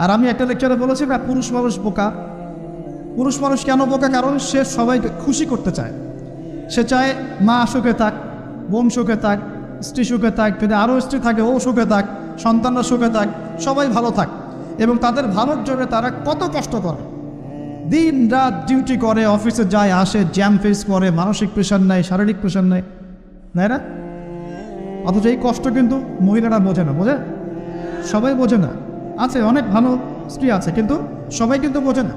আর আমি একটা লেকচারে বলেছি না, পুরুষ মানুষ বোকা। পুরুষ মানুষ কেন বোকা? কারণ সে সবাইকে খুশি করতে চায়। সে চায় মা সুখে থাক, বোন সুখে থাক, স্ত্রী সুখে থাক, যদি আরও স্ত্রী থাকে ও সুখে থাক, সন্তানরা সুখে থাক, সবাই ভালো থাক। এবং তাদের ভালোর জন্য তারা কত কষ্ট করে, দিন রাত ডিউটি করে, অফিসে যায় আসে, জ্যাম ফেস করে, মানসিক প্রেশার নেয়, শারীরিক প্রেশার নেয়, নেয় না? অথচ এই কষ্ট কিন্তু মহিলারা বোঝে না। বোঝে? সবাই বোঝে না। আছে অনেক ভালো স্ত্রী আছে, কিন্তু সবাই কিন্তু বোঝে না।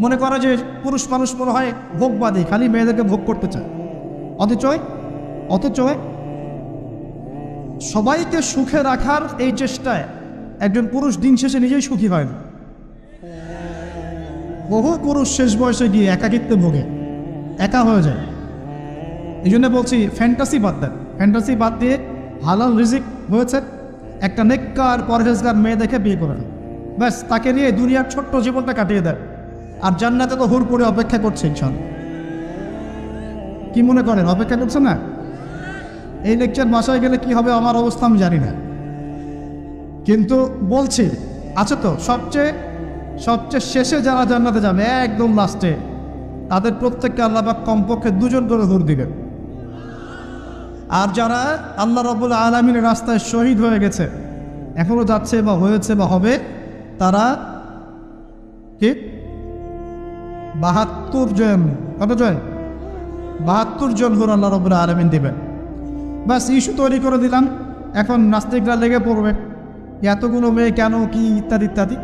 মনে করে যে পুরুষ মানুষ মনে হয় ভোগবাদী, খালি মেয়েদেরকে ভোগ করতে চায়। অথচ সবাইকে সুখে রাখার এই চেষ্টায় একজন পুরুষ দিন শেষে নিজেই সুখী হয় না। বহু পুরুষ শেষ বয়সে গিয়ে একাকিত্বে ভোগে, একা হয়ে যায়। এই জন্য বলছি, ফ্যান্টাসি বাদ দেন। ফ্যান্টাসি বাদ দিয়ে হালাল রিজিক হয়েছে, একটা নেককার পরহেজগার মেয়ে দেখে বিয়ে করে নেন, ব্যাস তাকে নিয়ে দুনিয়ার ছোট্ট জীবনটা কাটিয়ে দেন। আর জান্নাতে তো হুর করে অপেক্ষা করছে ইনশাআল্লাহ। কি মনে করেন অপেক্ষা করছে না? এই লেকচার বাসায় গেলে কি হবে আমার অবস্থা আমি জানি না, কিন্তু বলছি আছে তো। সবচেয়ে শেষে যারা জান্নাতে যাবে, একদম লাস্টে, তাদের প্রত্যেককে আল্লাহ পাক কমপক্ষে 2 জন করে হুর দিবেন। আর যারা আল্লাহ রাব্বুল আলামিনের রাস্তায় শহীদ হয়ে গেছে, এখনও যাচ্ছে বা হয়েছে বা হবে, তারা কি 72 জন, কত জন? 72 জন হুর আল্লাহ রাব্বুল আলামিন দিবেন। বাস ইস্যু তৈরি করে দিলাম, এখন নাস্তিকরা লেগে পড়বে এতগুলো মেয়ে কেন, কি ইত্যাদি ইত্যাদি।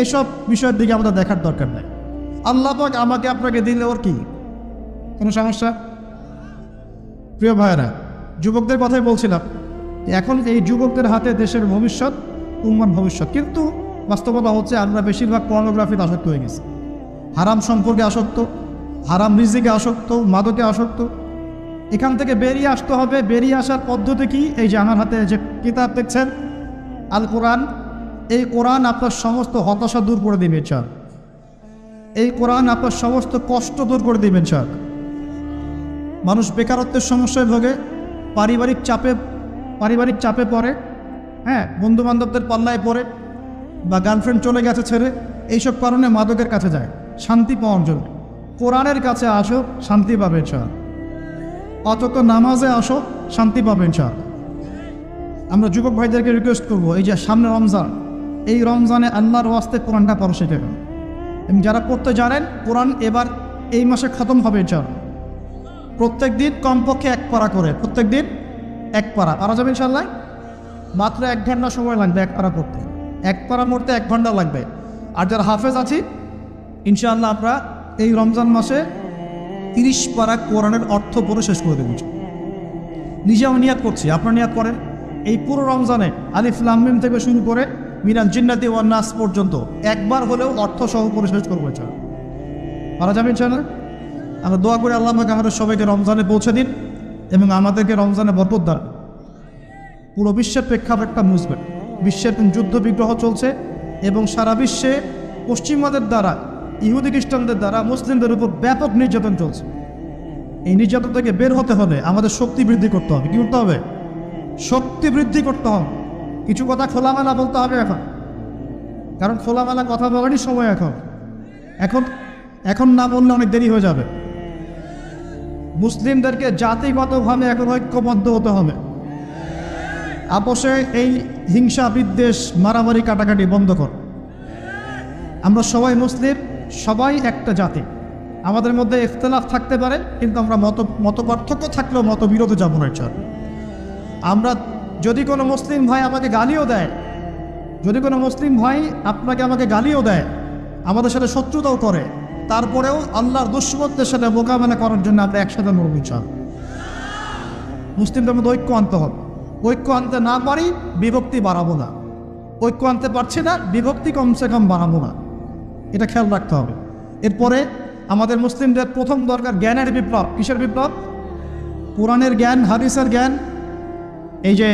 এসব বিষয়ের দিকে আমাদের দেখার দরকার নেই। আল্লাহ পাক আমাকে আপনাকে দিলে ওর কি কোনো সমস্যা? প্রিয় ভাইয়েরা, যুবকদের কথাই বলছিলাম, এখন এই যুবকদের হাতে দেশের ভবিষ্যৎ, উম্মার ভবিষ্যৎ। কিন্তু বাস্তবতা হচ্ছে আমরা বেশিরভাগ পর্নোগ্রাফিতে আসক্ত হয়ে গেছি, হারাম সম্পর্কে আসক্ত, হারাম রিজিকে আসক্ত, মাদকে আসক্ত। এখান থেকে বেরিয়ে আসতে হবে। বেরিয়ে আসার পদ্ধতি কি? এই যে আমার হাতে যে কিতাব দেখছেন, আল কোরআন, এই কোরআন আপনার সমস্ত হতাশা দূর করে দিবে ইনশাআল্লাহ। এই কোরআন আপনার সমস্ত কষ্ট দূর করে দিবে ইনশাআল্লাহ। মানুষ বেকারত্বের সমস্যায় ভোগে, পারিবারিক চাপে পড়ে, হ্যাঁ, বন্ধুবান্ধবদের পাল্লায় পড়ে, বা গার্লফ্রেন্ড চলে গেছে ছেড়ে, এইসব কারণে মাদকের কাছে যায় শান্তি পাওয়ার জন্য। কোরআনের কাছে আসো, শান্তি পাবে ইনশাআল্লাহ। অন্তত নামাজে আসো, শান্তি পাবে ইনশাআল্লাহ। আমরা যুবক ভাইদেরকে রিকোয়েস্ট করবো, এই যে সামনে রমজান, এই রমজানে আল্লাহর ওয়াস্তে কোরআনটা পড়া শিখে গেল। এবং যারা পড়তে জানেন, কোরআন এবার এই মাসে খতম হবে ইনশাআল্লাহ। প্রত্যেক দিন কমপক্ষে 1 পারা করে, প্রত্যেক দিন 1 পারা পারা যাবে ইনশাআল্লাহ। মাত্র 1 ঘন্টা সময় লাগবে 1 পারা পড়তে। 1 পারা পড়তে 1 ঘন্টা লাগবে। আর যারা হাফেজ আছি, ইনশাআল্লাহ আমরা এই রমজান মাসে 30 পারা কোরআনের অর্থ পড়ে শেষ করে দেব। নিজেও নিয়াত করছি, আপনারা নিয়াত করেন। এই পুরো রমজানে আলিফ লাম মিম থেকে শুরু করে মিনাল জিন্নাতি ওয়ান নাস পর্যন্ত একবার হলেও অর্থ সহ পড়ে শেষ করবো ইনশাআল্লাহ। পারা যাবে ইনশাআল্লাহ। আমরা দোয়া করি আল্লাহ পাক আমাদের সবাইকে রমজানে পৌঁছে দিন এবং আমাদেরকে রমজানে বরকত দান। পুরো বিশ্বের প্রেক্ষাপটটা বুঝবেন, বিশ্বের যুদ্ধ বিগ্রহ চলছে এবং সারা বিশ্বে পশ্চিমাদের দ্বারা, ইহুদি খ্রিস্টানদের দ্বারা মুসলিমদের উপর ব্যাপক নির্যাতন চলছে। এই নির্যাতন থেকে বের হতে হলে আমাদের শক্তি বৃদ্ধি করতে হবে। কী করতে হবে? শক্তি বৃদ্ধি করতে হবে। কিছু কথা খোলামেলা বলতে হবে এখন, কারণ খোলামেলা কথা বলারই সময় এখন না বললে অনেক দেরি হয়ে যাবে। মুসলিমদেরকে জাতিগতভাবে এখন ঐক্যবদ্ধ হতে হবে। আপোষে এই হিংসা, বিদ্বেষ, মারামারি, কাটাকাটি বন্ধ কর। আমরা সবাই মুসলিম, সবাই একটা জাতি। আমাদের মধ্যে ইখতিলাফ থাকতে পারে, কিন্তু আমরা মত পার্থক্য থাকলেও মতবিরোধে যাব না ইনশাআল্লাহ। আমরা যদি কোনো মুসলিম ভাই আমাকে গালিও দেয়, যদি কোনো মুসলিম ভাই আমাকে গালিও দেয়, আমাদের সাথে শত্রুতাও করে, তারপরেও আল্লাহর দুশমনদের সাথে মোকাবেলা করার জন্য আমরা একসাথে লড়ব ইনশাআল্লাহ। মুসলিমদের মধ্যে ঐক্য আনতে হবে। ঐক্য আনতে না পারি, বিভক্তি বাড়াবো না। ঐক্য আনতে পারছি না, বিভক্তি কমসে কম বাড়াবো না। এটা খেয়াল রাখতে হবে। এরপরে আমাদের মুসলিমদের প্রথম দরকার জ্ঞানের বিপ্লব। কিসের বিপ্লব? কোরআনের জ্ঞান, হাদিসের জ্ঞান, এই যে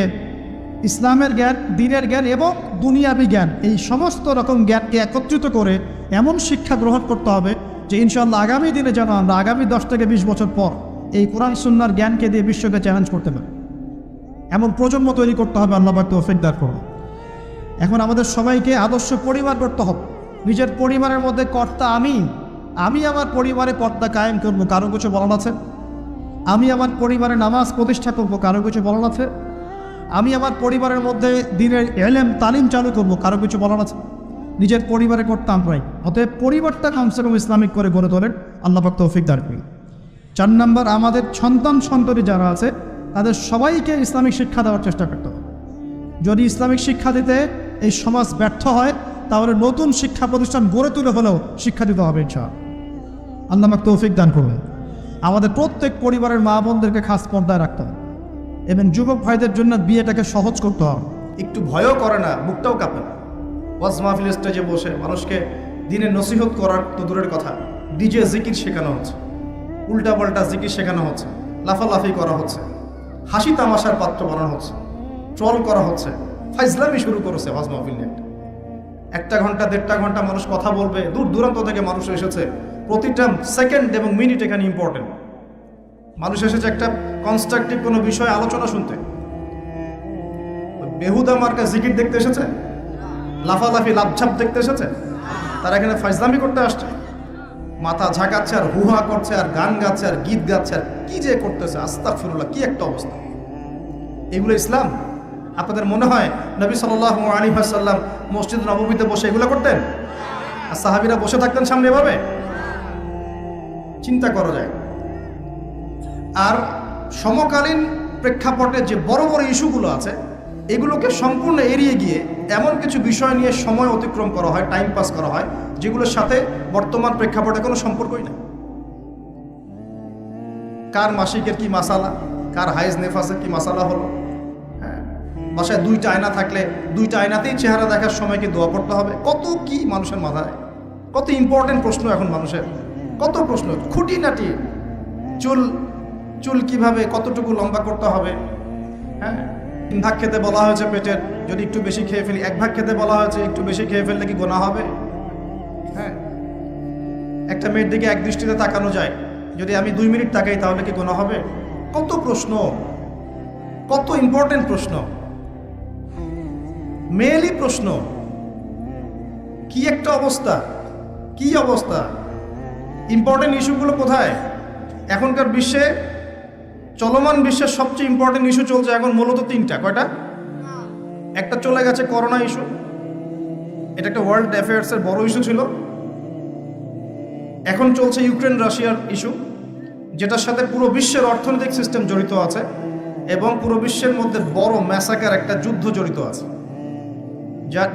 ইসলামের জ্ঞান, দ্বীনের জ্ঞান এবং দুনিয়াবি জ্ঞান, এই সমস্ত রকম জ্ঞানকে একত্রিত করে এমন শিক্ষা গ্রহণ করতে হবে যে ইনশাআল্লাহ আগামী দিনে যেন আমরা আগামী 10 থেকে 20 বছর পর এই কোরআন সুন্নাহর জ্ঞানকে দিয়ে বিশ্বকে চ্যালেঞ্জ করতে পারি। এমন প্রজন্ম তৈরি করতে হবে। আল্লাহ পাক তৌফিক দান করুন। এখন আমাদের সবাইকে আদর্শ পরিবার করতে হবে। নিজের পরিবারের মধ্যে কর্তা আমি আমার পরিবারে পর্দা কায়েম করবো, কারো কিছু বলার আছে? আমি আমার পরিবারে নামাজ প্রতিষ্ঠা করবো, কারো কিছু বলার আছে? আমি আমার পরিবারের মধ্যে দিনের এলেম তালিম চালু করবো, কারো কিছু বলার আছে? নিজের পরিবারে করতাম প্রায়। অতএব পরিবারটা কমসে কম ইসলামিক করে গড়ে তোলেন, আল্লাহ পাক তৌফিক দান করুন। 4 নম্বর, আমাদের সন্তানি যারা আছে তাদের সবাইকে ইসলামিক শিক্ষা দেওয়ার চেষ্টা করতে হবে। যদি ইসলামিক শিক্ষা দিতে এই সমাজ ব্যর্থ হয়, তাহলে নতুন শিক্ষা প্রতিষ্ঠান গড়ে তুলে হলেও শিক্ষা দিতে হবে ইনশাআল্লাহ। আল্লাহ পাক তৌফিক দান করবেন। আমাদের প্রত্যেক পরিবারের মা বোনদেরকে খাস পর্দায় রাখতে হবে এবং যুবক ভাইদের জন্য বিয়েটাকে সহজ করতে হবে। একটু ভয়ও করে না, মুখটাও কাঁপে না। ওয়াজ মাহফিল স্টেজে বসে মানুষকে দিনের নসিহত করার তো দূরের কথা, ডিজে জিকির শেখানো হচ্ছে, উল্টাপাল্টা জিকির শেখানো হচ্ছে, লাফালাফি করা হচ্ছে, হাসি তামাশার পাত্র বানানো হচ্ছে, ট্রল করা হচ্ছে, ফাইজলামি শুরু করেছে ওয়াজ মাহফিল নিয়ে। 1 ঘন্টা 1.5 ঘন্টা মানুষ কথা বলবে, দূর দূরান্ত থেকে মানুষ এসেছে, প্রতিটা সেকেন্ড এবং মিনিট এখানে ইম্পর্টেন্ট। মানুষ এসেছে একটা কনস্ট্রাকটিভ কোনো বিষয়ে আলোচনা শুনতে। বেহুদা মার্কা জিকির দেখতে এসেছে, লাফালাফি লাভঝাপ দেখতে এসেছে, তারা এখানে ফাইজলামি করতে আসছে, মাথা ঝাঁকাচ্ছে আর হুহা করছে আর গান গাচ্ছে আর গীত গাচ্ছে আর কি যে করতেছে, আস্তাগফিরুল্লাহ, কি একটা অবস্থা! এগুলো ইসলাম? আপনাদের মনে হয় নবী সাল্লাল্লাহু আলাইহি ওয়াসাল্লাম মসজিদ নববীতে বসে এগুলো করতেন? আর সাহাবীরা বসে থাকতেন সামনে এভাবে? চিন্তা করা যায়। আর সমকালীন প্রেক্ষাপটে যে বড় বড় ইস্যুগুলো আছে, এগুলোকে সম্পূর্ণ এড়িয়ে গিয়ে এমন কিছু বিষয় নিয়ে সময় অতিক্রম করা হয়, টাইম পাস করা হয়, যেগুলোর সাথে বর্তমান প্রেক্ষাপটে কোনো সম্পর্কই নেই। কার মাসিকের কি মাসালা, কার হাইজ নেফাসের কি মাসালা হলো, হ্যাঁ, বাসায় 2টা আয়না থাকলে 2টা আয়নাতেই চেহারা দেখার সময় কি দোয়া পড়তে হবে, কত কি মানুষের মাথায়, কত ইম্পর্টেন্ট প্রশ্ন এখন মানুষের, কত প্রশ্ন, খুঁটিনাটি, চুল কিভাবে কতটুকু লম্বা করতে হবে, হ্যাঁ, 3 ভাগ খেতে বলা হয়েছে পেটের, যদি একটু বেশি খেয়ে ফেলি, 1 ভাগ খেতে বলা হয়েছে, একটু বেশি খেয়ে ফেললে কি গুনাহ হবে, হ্যাঁ, একটা মেয়ের দিকে এক দৃষ্টিতে তাকানো যায়, যদি আমি 2 মিনিট তাকাই তাহলে কি গুনাহ হবে? কত প্রশ্ন, কত ইম্পর্টেন্ট প্রশ্ন, মেয়েলি প্রশ্ন, কি একটা অবস্থা, কি অবস্থা! ইম্পর্টেন্ট ইস্যুগুলো কোথায়? এখনকার বিশ্বে, চলমান বিশ্বের সবচেয়ে ইম্পর্টেন্ট ইস্যু চলছে এখন মূলত 3টা। কয়টা? একটা চলে গেছে করোনা ইস্যু, এটা একটা ওয়ার্ল্ড অ্যাফেয়ার্সের বড় ইস্যু ছিল। এখন চলছে ইউক্রেন রাশিয়ার ইস্যু, যেটার সাথে পুরো বিশ্বের অর্থনৈতিক সিস্টেম জড়িত আছে এবং পুরো বিশ্বের মধ্যে বড় ম্যাসাকার একটা যুদ্ধ জড়িত আছে,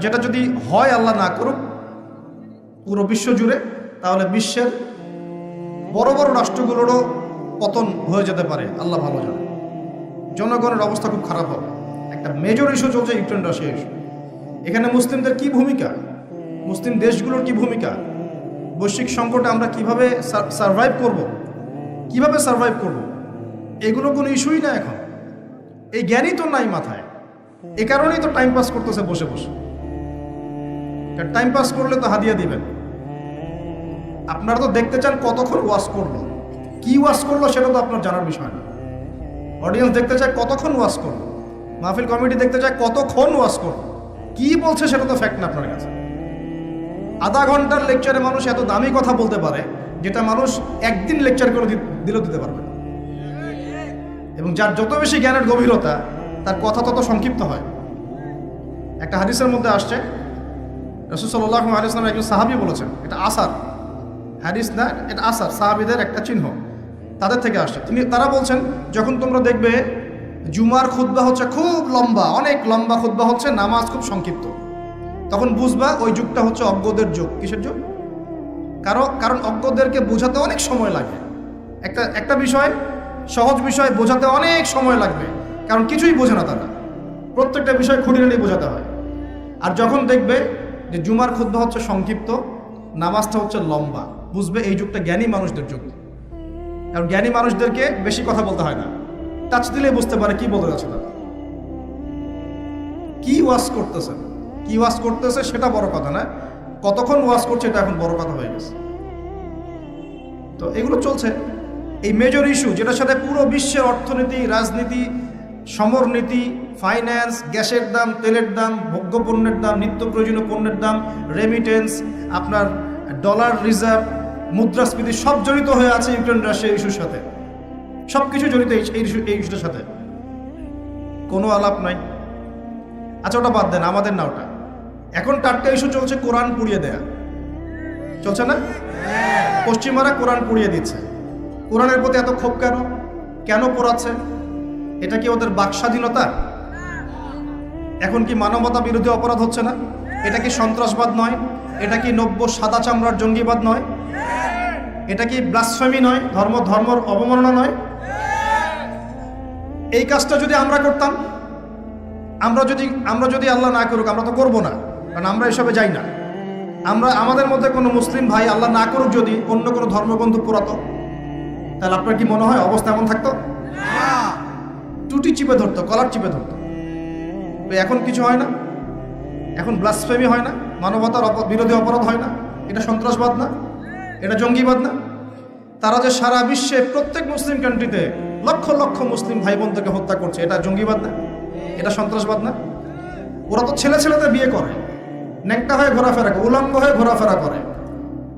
যেটা যদি হয়, আল্লাহ না করুক, পুরো বিশ্ব জুড়ে, তাহলে বিশ্বের বড় বড় রাষ্ট্রগুলোরও পতন হয়ে যেতে পারে, আল্লাহ ভালো জানে। জনগণের অবস্থা খুব খারাপ হবে। একটা মেজর ইস্যু চলছে ইউক্রেন রাশিয়া ইস্যু। এখানে মুসলিমদের কি ভূমিকা, মুসলিম দেশগুলোর কি ভূমিকা, বৈশ্বিক সংকটে আমরা কিভাবে সারভাইভ করব, কিভাবে সারভাইভ করব, এগুলো কোনো ইস্যুই না এখন। এই জ্ঞানই তো নাই মাথায়, এ কারণেই তো টাইম পাস করতেছে বসে বসে। টাইম পাস করলে তো হাদিয়া দিবেন। আপনারা তো দেখতে চান কতক্ষণ ওয়াজ করলো, কি ওয়াজ করলো সেটা তো আপনার জানার বিষয় না। অডিয়েন্স দেখতে চায় কতক্ষণ ওয়াজ করলো, মাহফিল কমিটি দেখতে চায় কতক্ষণ ওয়াজ করলো, কি বলছে সেটা তো ফ্যাক্ট না আপনার কাছে। আধা ঘন্টার লেকচারে মানুষ এত দামি কথা বলতে পারে, যেটা মানুষ একদিন লেকচার করে দিলেও দিতে পারবে। এবং যার যত বেশি জ্ঞানের গভীরতা, তার কথা তত সংক্ষিপ্ত হয়। একটা হাদিসের মধ্যে আসছে, রাসূল সাল্লাল্লাহু আলাইহি ওয়াসাল্লাম একজন সাহাবী বলেছেন, এটা আসার হাদিস না, এটা আসার, সাহাবীদের একটা চিহ্ন, তাদের থেকে আসছে। তারা বলছেন, যখন তোমরা দেখবে জুমার খুতবা হচ্ছে খুব লম্বা, অনেক লম্বা খুতবা হচ্ছে, নামাজ খুব সংক্ষিপ্ত, তখন বুঝবা ওই যুগটা হচ্ছে অজ্ঞদের যুগ। কিসের যুগ? কারণ অজ্ঞদেরকে বোঝাতে অনেক সময় লাগে। একটা বিষয়, সহজ বিষয় বোঝাতে অনেক সময় লাগবে, কারণ কিছুই বোঝে না তারা, প্রত্যেকটা বিষয় খুঁটিনাটি বোঝাতে হয়। আর যখন দেখবে যে জুমার খুতবা হচ্ছে সংক্ষিপ্ত, নামাজটা হচ্ছে লম্বা, বুঝবে এই যুগটা জ্ঞানী মানুষদের যুগ। কারণ জ্ঞানী মানুষদেরকে বেশি কথা বলতে হয় না, টাচ দিলে বুঝতে পারে কি বলতে যাচ্ছে তারা, কি ওয়াজ করতেছে, কি ওয়াজ করতেছে সেটা বড় কথা না, কতক্ষণ ওয়াজ করছে এটা এখন বড় কথা হয়ে গেছে। তো এগুলো চলছে, এই মেজর ইস্যু যেটার সাথে পুরো বিশ্বের অর্থনীতি, রাজনীতি সমরনীতি, ফাইন্যান্স, গ্যাসের দাম, তেলের দাম, ভোগ্যপণ্যের দাম, নিত্য প্রয়োজনীয় পণ্যের দাম, রেমিটেন্স, আপনার ডলার রিজার্ভ, মুদ্রাস্ফীতি সব জড়িত হয়ে আছে ইউক্রেন রাশিয়া ইস্যুর সাথে। সব কিছু জড়িত এই ইস্যুটার সাথে, কোনো আলাপ নাই। আচ্ছা ওটা বাদ দেন, আমাদের না ওটা। এখন টাটকা ইস্যু চলছে কোরআন পুড়িয়ে দেয়া, চলছে না? পশ্চিমারা কোরআন পুড়িয়ে দিচ্ছে। কোরআনের প্রতি এত ক্ষোভ কেন? কেন পোড়াচ্ছে? এটা কি ওদের বাক স্বাধীনতা? এখন কি মানবতা বিরোধী অপরাধ হচ্ছে না? এটা কি সন্ত্রাসবাদ নয়? এটা কি নব্য সাদা চামড়ার জঙ্গিবাদ নয়? এটা কি ব্লাসফেমি নয়? ধর্মর অবমাননা নয়? এই কাজটা যদি আমরা করতাম, আমরা যদি আল্লাহ না করুক, আমরা তো করবো না, কারণ আমরা এসবে যাই না। আমাদের মধ্যে কোনো মুসলিম ভাই আল্লাহ না করুক যদি অন্য কোনো ধর্মগ্রন্থ পোড়াতো, তাহলে আপনার কি মনে হয় অবস্থা এমন থাকতো? টুটি চিপে ধরতো, কলার চিপে ধরতো। এখন কিছু হয় না, এখন ব্লাসফেমি হয় না, মানবতার বিরোধী অপরাধ হয় না, এটা সন্ত্রাসবাদ না, এটা জঙ্গিবাদ না। তারা যে সারা বিশ্বে প্রত্যেক মুসলিম কান্ট্রিতে লক্ষ লক্ষ মুসলিম ভাই বোনদেরকে হত্যা করছে, এটা জঙ্গিবাদ না, এটা সন্ত্রাসবাদ না? ওরা তো ছেলেদের বিয়ে করে, ন্যাংটা হয়ে ঘোরাফেরা করে, উলঙ্গ হয়ে ঘোরাফেরা করে।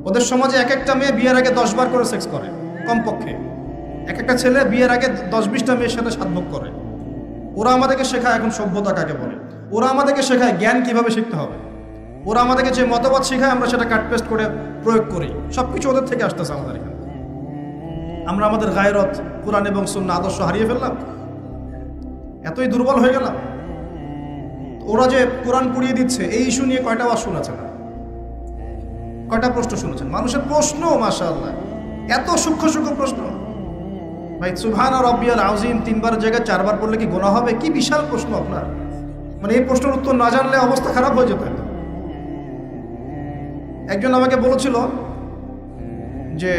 ওদের সমাজে এক একটা মেয়ে বিয়ের আগে 10 বার করে সেক্স করে কমপক্ষে। এক একটা ছেলে বিয়ের আগে 10-20টা মেয়ের সাথে সাধভোগ করে। ওরা আমাদেরকে শেখায় এখন সভ্যতা কাকে বলে, ওরা আমাদেরকে শেখায় জ্ঞান কিভাবে শিখতে হবে, ওরা আমাদেরকে যে মতবাদ শেখায় আমরা সেটা কাট পেস্ট করে প্রয়োগ করি। সব কিছু ওদের থেকে আসতেছে আমাদের এখানে। আমরা আমাদের গায়রত, কোরআন এবং সুন্নাহ আদর্শ হারিয়ে ফেললাম, এতই দুর্বল হয়ে গেলাম। ওরা যে কোরআন পুড়িয়ে দিচ্ছে, এই ইস্যু নিয়ে কয়টা ওয়াজ শুনেছেন? কয়টা প্রশ্ন শুনেছেন? মানুষের প্রশ্ন মাশাআল্লাহ, এত সূক্ষ্ম প্রশ্ন। ভাই সুবহান রাব্বিয়াল আযীম 3 বার জায়গায় 4 বার পড়লে কি গুনাহ হবে? কি বিশাল প্রশ্ন আপনার! মানে এই প্রশ্নের উত্তর না জানলে অবস্থা খারাপ হয়ে যেত। একজন আমাকে বলেছিল যে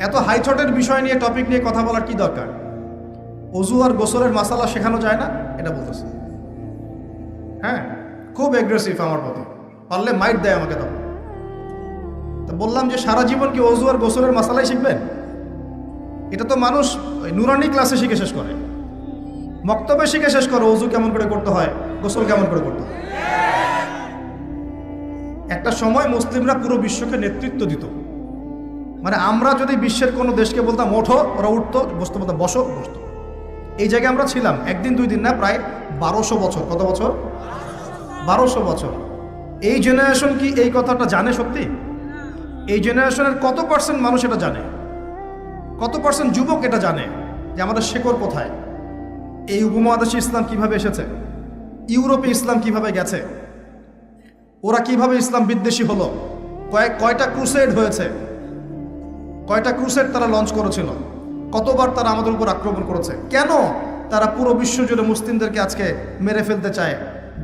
এত হাইথটের বিষয় নিয়ে, টপিক নিয়ে কথা বলার কি দরকার? ওযু আর গোসলের মাসালা শেখানো যায় না? এটা বলতেছে। হ্যাঁ, খুব এগ্রেসিভ আমার প্রতি, পারলে মাইট দেয় আমাকে তখন। তো বললাম যে সারা জীবন কি ওযু আর গোসলের মাসালাই শিখবেন? এটা তো মানুষ নুরানি ক্লাসে শিখে শেষ করে, মক্তবে শিখে শেষ করে ওযু কেমন করে করতে হয়, গোসল কেমন করে করতে হয়। একটা সময় মুসলিমরা পুরো বিশ্বকে নেতৃত্ব দিত। মানে আমরা যদি বিশ্বের কোনো দেশকে বলতাম ওঠো, ওরা উঠতো, বসতো, বলতাম বসো, বসতো। এই জায়গায় আমরা ছিলাম 1 দিন 2 দিন না, প্রায় 1200 বছর। কত বছর? 1200 বছর। এই জেনারেশন কি এই কথাটা জানে সত্যি? এই জেনারেশনের কত পার্সেন্ট মানুষ এটা জানে? কত পার্সেন্ট যুবক এটা জানে যে আমাদের শেকড় কোথায়? এই উপমহাদেশে ইসলাম কিভাবে এসেছে, ইউরোপে ইসলাম কিভাবে গেছে, ওরা কিভাবে ইসলাম বিদ্বেষী হলো, কয়টা ক্রুসেড হয়েছে, কয়টা ক্রুসেড তারা লঞ্চ করেছিল, কতবার তারা আমাদের উপর আক্রমণ করেছে, কেন তারা পুরো বিশ্ব জুড়ে মুসলিমদেরকে আজকে মেরে ফেলতে চায়,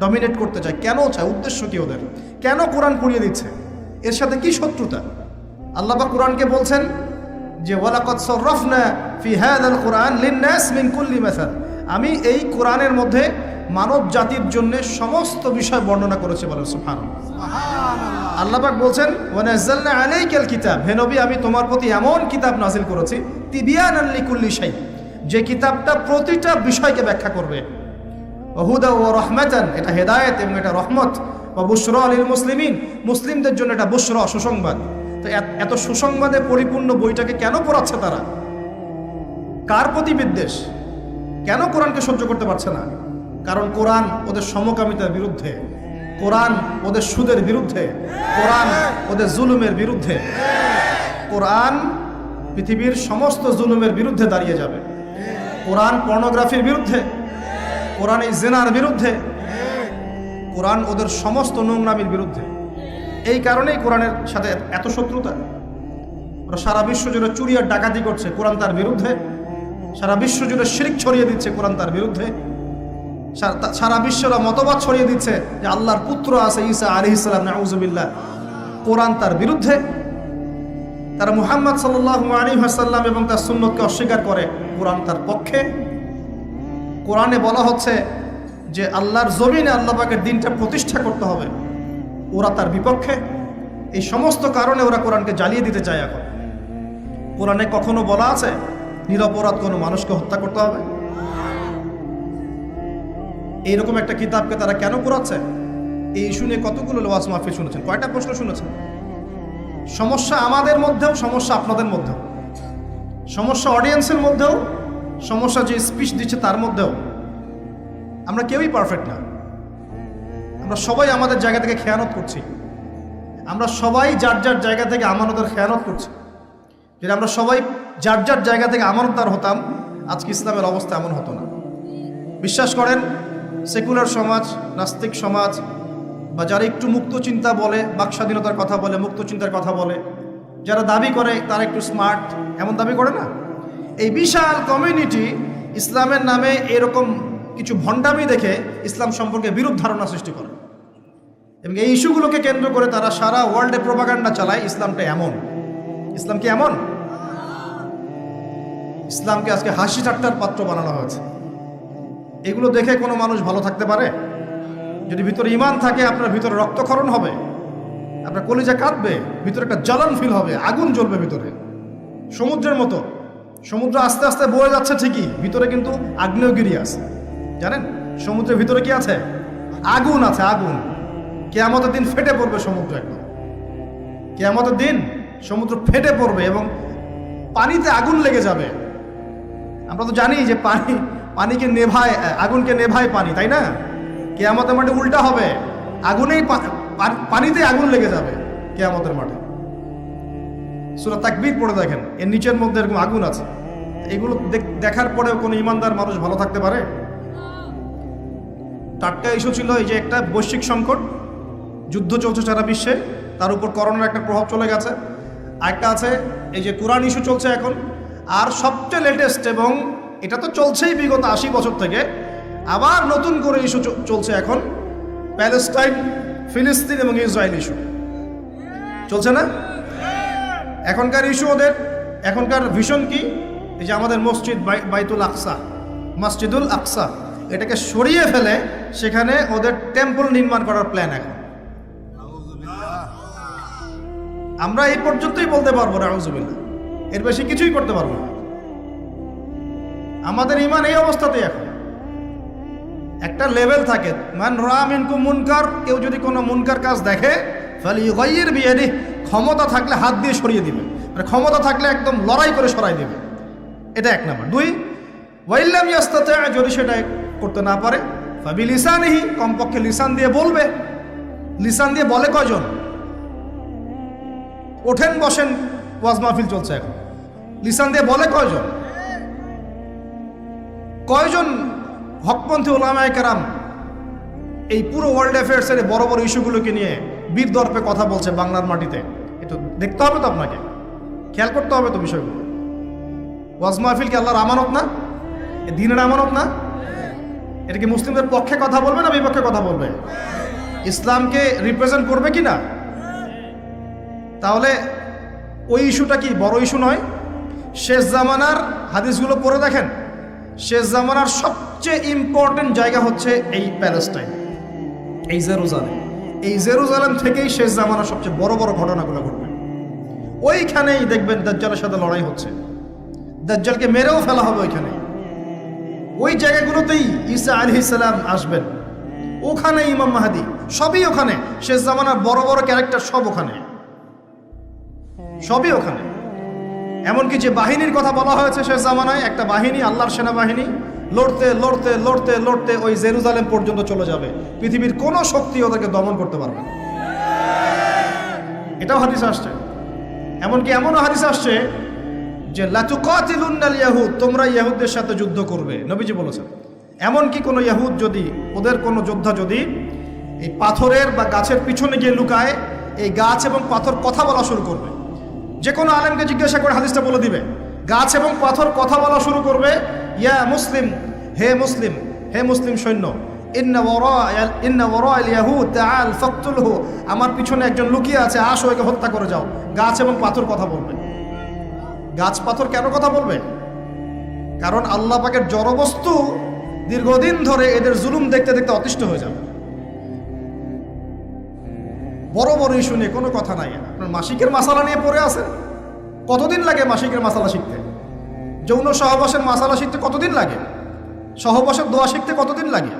ডমিনেট করতে চায়, কেন চায়, উদ্দেশ্য কি ওদের? কেন কোরআন পুড়িয়ে দিচ্ছে? এর সাথে কি শত্রুতা? আল্লাহ পাক কোরআনকে বলছেন যে ওয়ালাকাদ সাররাফনা ফি হাযাল কুরআন লিন-নাস মিন কুল্লি মাসাল, আমি এই কোরআনের মধ্যে মানব জাতির জন্য সমস্ত বিষয় বর্ণনা করেছি। বলেন সুবহানাল্লাহ। আল্লাহ পাক বলছেন ওয়া নাযালনা আলাইকাল কিতাব, হে নবী আমি তোমার প্রতি এমন কিতাব নাজিল করেছি তিবিয়ানান লিকুল্লি শাই, যে কিতাবটা প্রতিটা বিষয়কে ব্যাখ্যা করবে। ওয়া হুদা ওয়া রাহমাতান, এটা হেদায়েত এবং এটা রহমত। ওয়া বুশরা লিল মুসলিমিন, মুসলিমদের জন্য এটা বুশরা, সুসংবাদ। তো এত সুসংবাদে পরিপূর্ণ বইটাকে কেন পড়াচ্ছে তারা? কার প্রতি বিদ্বেষ? কেন কোরআনকে সহ্য করতে পারছে না? কারণ কোরআন ওদের সমকামিতার বিরুদ্ধে, কোরআন ওদের সুদের বিরুদ্ধে, কোরআন ওদের জুলুমের বিরুদ্ধে। কোরআন পৃথিবীর সমস্ত জুলুমের বিরুদ্ধে দাঁড়িয়ে যাবে। কোরআন পর্নোগ্রাফির বিরুদ্ধে, কোরআন এই জিনার বিরুদ্ধে, কোরআন ওদের সমস্ত নোংরামির বিরুদ্ধে। এই কারণেই কোরআনের সাথে এত শত্রুতা। ওরা সারা বিশ্ব জুড়ে চুরি আর ডাকাতি করছে, কোরআন তার বিরুদ্ধে। সারা বিশ্ব জুড়ে শিরক ছড়িয়ে দিচ্ছে, কোরআন তার বিরুদ্ধে। সারা বিশ্বরা মতবাদ ছড়িয়ে দিচ্ছে যে আল্লাহর পুত্র আছে ঈসা আলাইহিস সালাম, নাউযুবিল্লাহ, কোরআন তার বিরুদ্ধে। তারা মুহাম্মদ সাল্লাল্লাহু আলাইহি ওয়াসাল্লাম এবং তার সুন্নতকে অস্বীকার করে, কোরআন তার পক্ষে। কোরআনে বলা হচ্ছে যে আল্লাহর জমিনে আল্লাহ পাকের দিনটা প্রতিষ্ঠা করতে হবে, ওরা তার বিপক্ষে। এই সমস্ত কারণে ওরা কোরআনকে জ্বালিয়ে দিতে চায়। এখন কোরআনে কখনো বলা আছে নিরপরাধ কোনো মানুষকে হত্যা করতে হবে? এইরকম একটা কিতাবকে তারা কেন পড়াচ্ছে? এই ইস্যু নিয়ে কতগুলো ওয়াজ মাহফিল শুনেছেন, কয়টা প্রশ্ন শুনেছেন? সমস্যা আমাদের মধ্যেও, সমস্যা আপনাদের মধ্যেও, সমস্যা অডিয়েন্সের মধ্যেও, সমস্যা যে স্পিচ দিচ্ছে তার মধ্যেও। আমরা কেউই পারফেক্ট না, আমরা সবাই আমাদের জায়গা থেকে খেয়ানত করছি, আমরা সবাই যার যার জায়গা থেকে আমানতের খেয়ানত করছি। যদি আমরা সবাই যার যার জায়গা থেকে আমানতদার হতাম, আজকে ইসলামের অবস্থা এমন হতো না। বিশ্বাস করেন, সেকুলার সমাজ, নাস্তিক সমাজ, বা যারা একটু মুক্ত চিন্তা বলে, বাক স্বাধীনতার কথা বলে, মুক্ত চিন্তার কথা বলে, যারা দাবি করে তারা একটু স্মার্ট, এমন দাবি করে না, এই বিশাল কমিউনিটি ইসলামের নামে এরকম কিছু ভণ্ডামি দেখে ইসলাম সম্পর্কে বিরূপ ধারণা সৃষ্টি করে, এবং এই ইস্যুগুলোকে কেন্দ্র করে তারা সারা ওয়ার্ল্ডে প্রোপাগান্ডা চালায় ইসলামটা এমন। ইসলাম কি এমন? ইসলামকে আজকে হাসি ঠাট্টার পাত্র বানানো হয়েছে। এগুলো দেখে কোনো মানুষ ভালো থাকতে পারে? যদি ভিতরে ঈমান থাকে, আপনার ভিতরে রক্তক্ষরণ হবে, আপনার কলিজা কাঁদবে, ভিতরে একটা জ্বলন ফিল হবে, আগুন জ্বলবে ভিতরে, সমুদ্রের মতো। সমুদ্র আস্তে আস্তে বয়ে যাচ্ছে ঠিকই, ভিতরে কিন্তু আগ্নেয়গিরি আছে। জানেন সমুদ্রের ভিতরে কি আছে? আগুন আছে, আগুন। কিয়ামতের দিন ফেটে পড়বে সমুদ্র, একদম কিয়ামতের দিন সমুদ্র ফেটে পড়বে এবং পানিতে আগুন লেগে যাবে। আমরা তো জানি যে পানিকে নেভায়, আগুনকে নেভায় পানি, তাই না? কিয়ামতের মাঠে উল্টা হবে, আগুনেই পানিতে আগুন লেগে যাবে কিয়ামতের মাঠে। সূরা তাকবীর পড়ে দেখেন, এর নিচের মধ্যে এরকম আগুন আছে। এগুলো দেখার পরেও কোনো ইমানদার মানুষ ভালো থাকতে পারে? টাটকা ইস্যু ছিল এই যে একটা বৈশ্বিক সংকট, যুদ্ধ চলছে সারা বিশ্বে, তার উপর করোনার একটা প্রভাব চলে গেছে। আরেকটা আছে এই যে কোরআন ইস্যু চলছে এখন, আর সবচেয়ে লেটেস্ট, এবং এটা তো চলছেই বিগত 80 বছর থেকে, আবার নতুন করে ইস্যু চলছে এখন, প্যালেস্টাইন, ফিলিস্তিন এবং ইসরায়েল ইস্যু চলছে না? এখনকার ইস্যু ওদের, এখনকার ভিশন কি? এই যে আমাদের মসজিদ বাইতুল আকসা, মসজিদুল আকসা, এটাকে সরিয়ে ফেলে সেখানে ওদের টেম্পল নির্মাণ করার প্ল্যান এখন। আমরা এই পর্যন্তই বলতে পারবো না, আউযুবিল্লাহ, এর বেশি কিছুই করতে পারবো না। আমাদের ঈমান এই অবস্থাতেই এখন। একটা লেভেল থাকে, মান রাআ মিনকুম মুনকার, কেউ যদি কোনো মুনকার কাজ দেখে, ফালিয়ুগাইয়ির বিয়াদিহি, ক্ষমতা থাকলে হাত দিয়ে সরিয়ে দিবে, মানে ক্ষমতা থাকলে একদম লড়াই করে সরাই দিবে। এটা এক নাম্বার। 2, ওয়াইল্লাম ইয়াস্তাতি', যদি সেটা করতে না পারে, ফাবিলিসানিহি, কমপক্ষে লিসান দিয়ে বলবে। লিসান দিয়ে বলে কয়জন? ওঠেন বসেন ওয়াজ মাহফিল চলছে এখন, লিসান দিয়ে বলে কয়জন? কয়জন হকপন্থী ওলামায়ে কেরাম এই পুরো ওয়ার্ল্ড অ্যাফেয়ার্সের বড় বড় ইস্যুগুলোকে নিয়ে বীর দর্পে কথা বলছে বাংলার মাটিতে? এটা দেখতে হবে তো, আপনাকে খেয়াল করতে হবে তো বিষয়গুলো। ওয়াজ মাহফিল কি আল্লাহর আমানত না? এ দিনের আমানত না? এটা কি মুসলিমদের পক্ষে কথা বলবে না বিপক্ষে কথা বলবে? ইসলামকে রিপ্রেজেন্ট করবে কি না? তাহলে ওই ইস্যুটা কি বড় ইস্যু নয়? শেষ জামানার হাদিসগুলো পড়ে দেখেন, শেষ জামানার সবচেয়ে ইম্পর্টেন্ট জায়গা হচ্ছে এই প্যালেস্টাইন, এই জেরুজালেম। এই জেরুজালেম থেকেই শেষ জামানার সবচেয়ে বড় বড় ঘটনাগুলো ঘটবে। ওইখানেই দেখবেন দাজ্জালের সাথে লড়াই হচ্ছে, দাজ্জালকে মেরেও ফেলা হবে ওইখানে। ওই জায়গাগুলোতেই ঈসা আলাইহিস সালাম আসবেন, ওখানে ইমাম মাহদী, সবই ওখানে। শেষ জামানার বড় বড় ক্যারেক্টার সব ওখানে, সবই ওখানে। এমনকি যে বাহিনীর কথা বলা হয়েছে শেষ জামানায়, একটা বাহিনী, আল্লাহর সেনাবাহিনী, লড়তে লড়তে লড়তে লড়তে ওই জেরুজালেম পর্যন্ত চলে যাবে। পৃথিবীর কোনো শক্তি ওদেরকে দমন করতে পারবে না। এটাও হাদিস আসছে। এমনকি এমনও হাদিস আসছে যে লাতুকাতিলুন্নাল ইয়াহুদ, তোমরা ইহুদদের সাথে যুদ্ধ করবে, নবীজি বলেছেন। এমনকি কোনো ইহুদ যদি, ওদের কোনো যোদ্ধা যদি এই পাথরের বা গাছের পিছনে গিয়ে লুকায়, এই গাছ এবং পাথর কথা বলা শুরু করবে। যে কোনো আলেমকে জিজ্ঞাসা করে হাদিসটা বলে দিবে। গাছ এবং পাথর কথা বলা শুরু করবে, ইয়া মুসলিম, হে মুসলিম, হে মুসলিম সৈন্য, ইন্না ওয়ারা'আল ইয়াহুদ তাআল ফাকতুলহু, আমার পিছনে একজন লুকিয়ে আছে, আসো একে হত্যা করে যাও। গাছ এবং পাথর কথা বলবে। গাছ পাথর কেন কথা বলবে? কারণ আল্লাহ পাকের জড়বস্তু দীর্ঘদিন ধরে এদের জুলুম দেখতে দেখতে অতিষ্ঠ হয়ে যাবে। বড় বড় ইস্যু নিয়ে কোনো কথা নাই। আপনার মাসিকের মাসালা নিয়ে পড়ে আছেন, কতদিন লাগে মাসিকের মাসালা শিখতে? যৌন সহবাসের মাসালা শিখতে কতদিন লাগে? সহবাসের দোয়া শিখতে কতদিন লাগে?